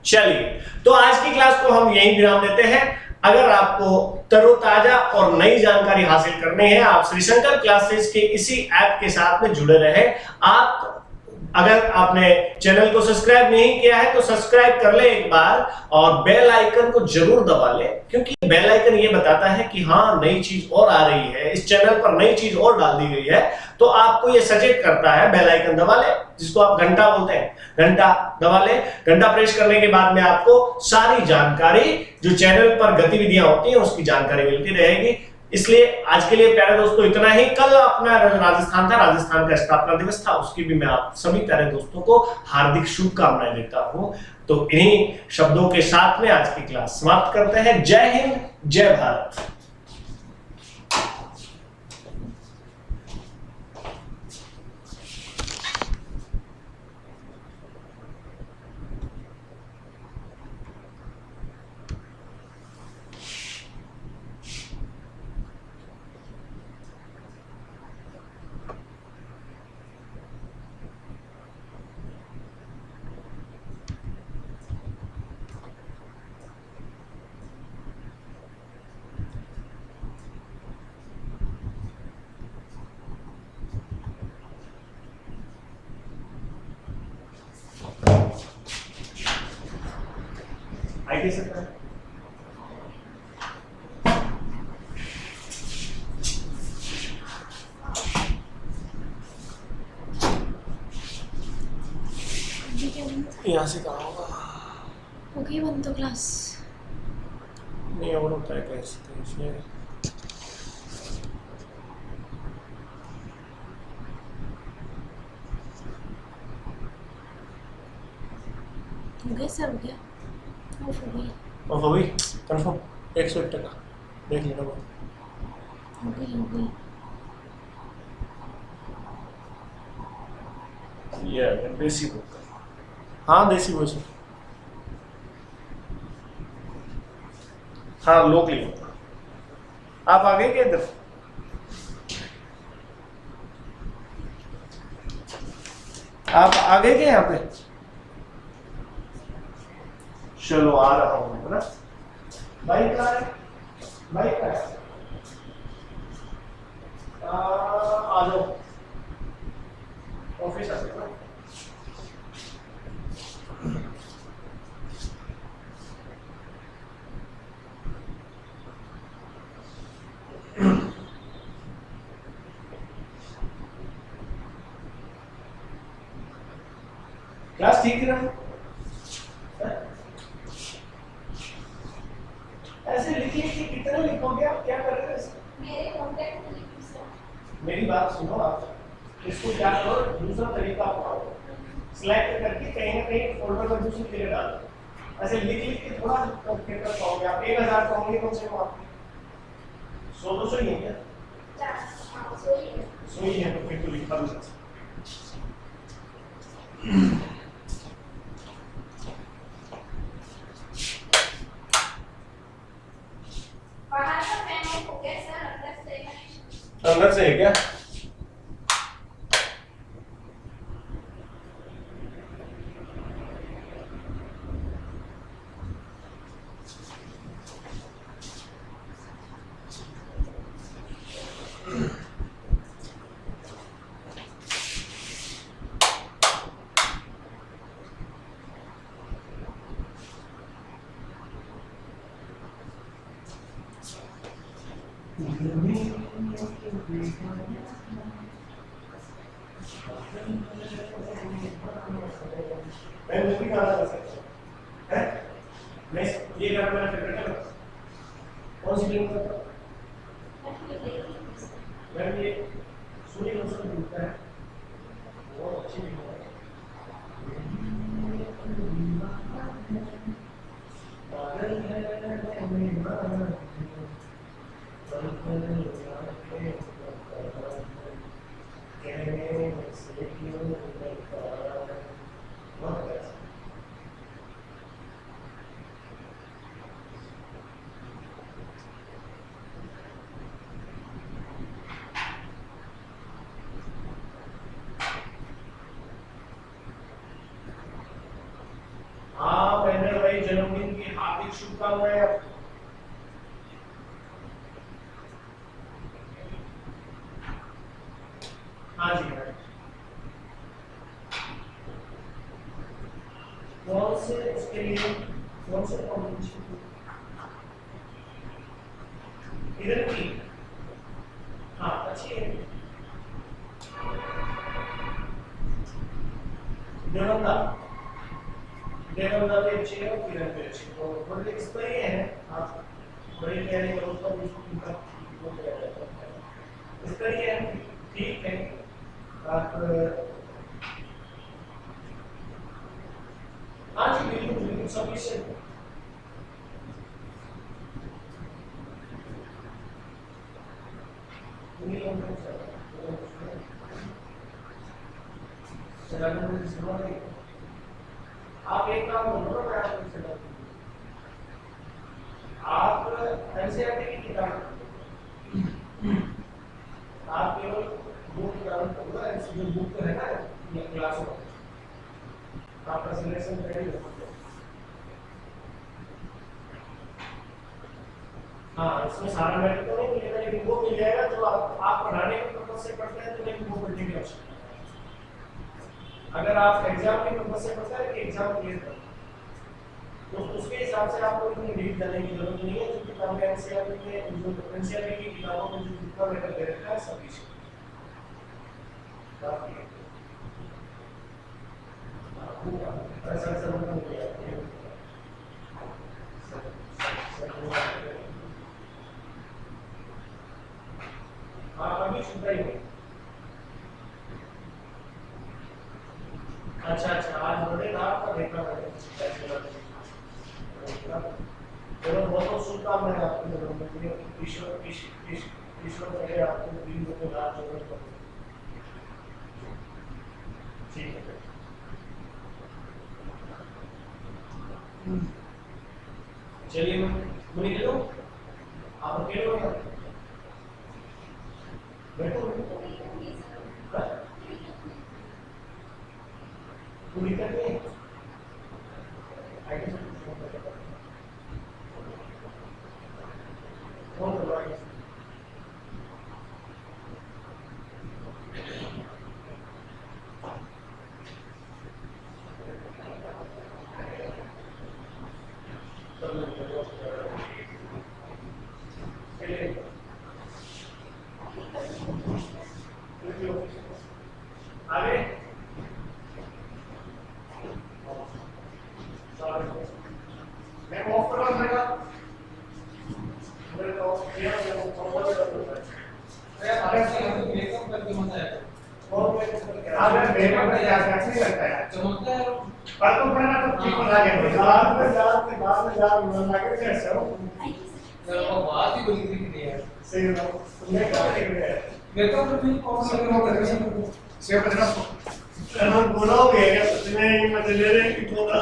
चलिए, तो आज की क्लास को हम यहीं विराम देते हैं। अगर आपको तरोताजा और नई जानकारी हासिल करनी है, आप श्री शंकर क्लासेस के इसी ऐप के साथ में जुड़े रहे। आप अगर आपने चैनल को सब्सक्राइब नहीं किया है तो सब्सक्राइब कर ले एक बार और बेल आइकन को जरूर दबा ले, क्योंकि बेल आइकन ये बताता है कि हाँ नई चीज और आ रही है, इस चैनल पर नई चीज और डाल दी गई है। तो आपको ये सचेत करता है, बेल आइकन दबा ले, जिसको आप घंटा बोलते हैं, घंटा दबा ले। घंटा प्रेस करने के बाद में आपको सारी जानकारी जो चैनल पर गतिविधियां होती हैं उसकी जानकारी मिलती रहेगी। इसलिए आज के लिए प्यारे दोस्तों इतना ही। कल अपना राजस्थान का स्थापना दिवस था, उसकी भी मैं आप सभी प्यारे दोस्तों को हार्दिक शुभकामनाएं देता हूं। तो इन्हीं शब्दों के साथ में आज की क्लास समाप्त करते हैं। जय हिंद, जय भारत। आई सकता है यहाँ से कहाँ होगा? ओके बंद तो क्लास नहीं और होता है कैसे? हो गया सर, हो गया ऑफ हो गई, और हो गई कंफर्म 101%। देख लेना वो हो गई हो गई। ये देसी बुक। हाँ देसी वो सर, हाँ लोकली। आप आगे क्या इधर? आप आगे क्या यहाँ पे? चलो आ रहा हूँ है ना। बाइक कहाँ है? बाइक कहाँ है? आ जाओ ऑफिस आ जाओ। क्लास ठीक है ना? ऐसे लिखिए कि कितना लिखोगे आप, क्या कर रहे हो? मेरे कांटेक्ट में लिखी सर। मेरी बात सुनो, आप इसको क्या करो, दूसरा तरीका अपनाओ। सिलेक्ट करके कहीं ना कहीं फोल्डर में दूसरी जगह डालो। ऐसे लिख लिख के थोड़ा कंप्लीट कर पाओगे आप। 1000 पाओगे कम से कम आप 100-200 ही है क्या? 100 ही है तो फिर तो लिखा भी सकते। अंदर से है क्या? मैं मूवी गाना कर सकता हूँ है। मैं ये गाना मेरा फेवरेट है। कौन सी फिल्म का? मैं ये सूर्य वंशम मिलता है, बहुत अच्छी फिल्म है। हाँ, मैंने भाई जन्मदिन की हार्दिक शुभकामनाएं। हाँ जी हाँ। कौन से उसके लिए कौन से कॉम्बिनेशन इधर की? हाँ अच्छी है। देवंदा देवंदा भी अच्छी है और किरण भी अच्छी है। तो बड़े इस पर ये है, आप बड़ी कह रही है उसका भी इनका इस पर ये है, ठीक है। आप हाँ जी बिल्कुल बिल्कुल सभी से आप एक काम करो ना, मैं आपको सलाह दूंगा। आप एनसीईआरटी की किताब आप केवल बुक डाउन करो, जो बुक है ना ये क्लास में आपका सिलेक्शन रेडी हो। हाँ इसमें सारा मैटर तो नहीं मिलेगा, लेकिन वो मिल जाएगा जो आप पढ़ाने के पर्पज से पढ़ते हैं, तो लेकिन वो पढ़ने की आवश्यकता है। अगर आप एग्जाम के पर्पज से पढ़ते हैं कि एग्जाम क्लियर कर, तो उसके हिसाब से आपको इतनी डीप जाने की जरूरत नहीं है। जो किताबें एनसीईआरटी में जो एनसीईआरटी की किताबों में जो जितना मैटर दे रखा है सभी से ऐसा समझ में नहीं आता। हाँ अभी सुनता ही नहीं। अच्छा अच्छा, आज बर्थडे था आपका, देखा मैंने। चलो बहुत बहुत शुभकामनाएं आपके जन्मदिन के लिए। ईश्वर करे आपको दिन को रात जरूरत पड़े। ठीक है चलिए मैं निकलूं, आप अकेले हो? बैठो पूरी करनी है। कौन करवाएगा? आगे मैं ऑफ करवा दूंगा। मेरे को ये मेकअप करके मजा आएगा। और अगर मेकअप में क्या कैसे लगता है चमकता है वो। पर तो पहला तो ठीक हो जाएगा। बाद में जा मन लगे कैसे हो वो बात ही बड़ी थी नहीं यार। सही है। तुमने क्या देखा है? मेकअप तो भी कौन सा करके से पता हम गोरा हो गया क्या? तुमने मतलब ले रहे कि गोरा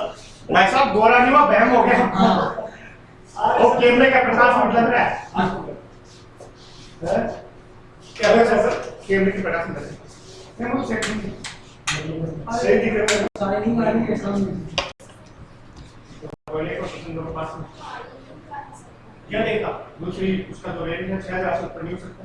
भाई साहब गोरा नहीं हुआ, बहम हो गया। हां वो कैमरे का प्रकाश में लग रहा है। हैं क्या है सर? कैमरे के प्रकाश में लग रहा है। मैं वो सेट नहीं सही दिख रहा है। शाइनिंग आ रही है सामने। बोले को तुम लोग पास में क्या देखा? दूसरी उसका जो रेटिंग है 6000 से ऊपर नहीं हो सकता।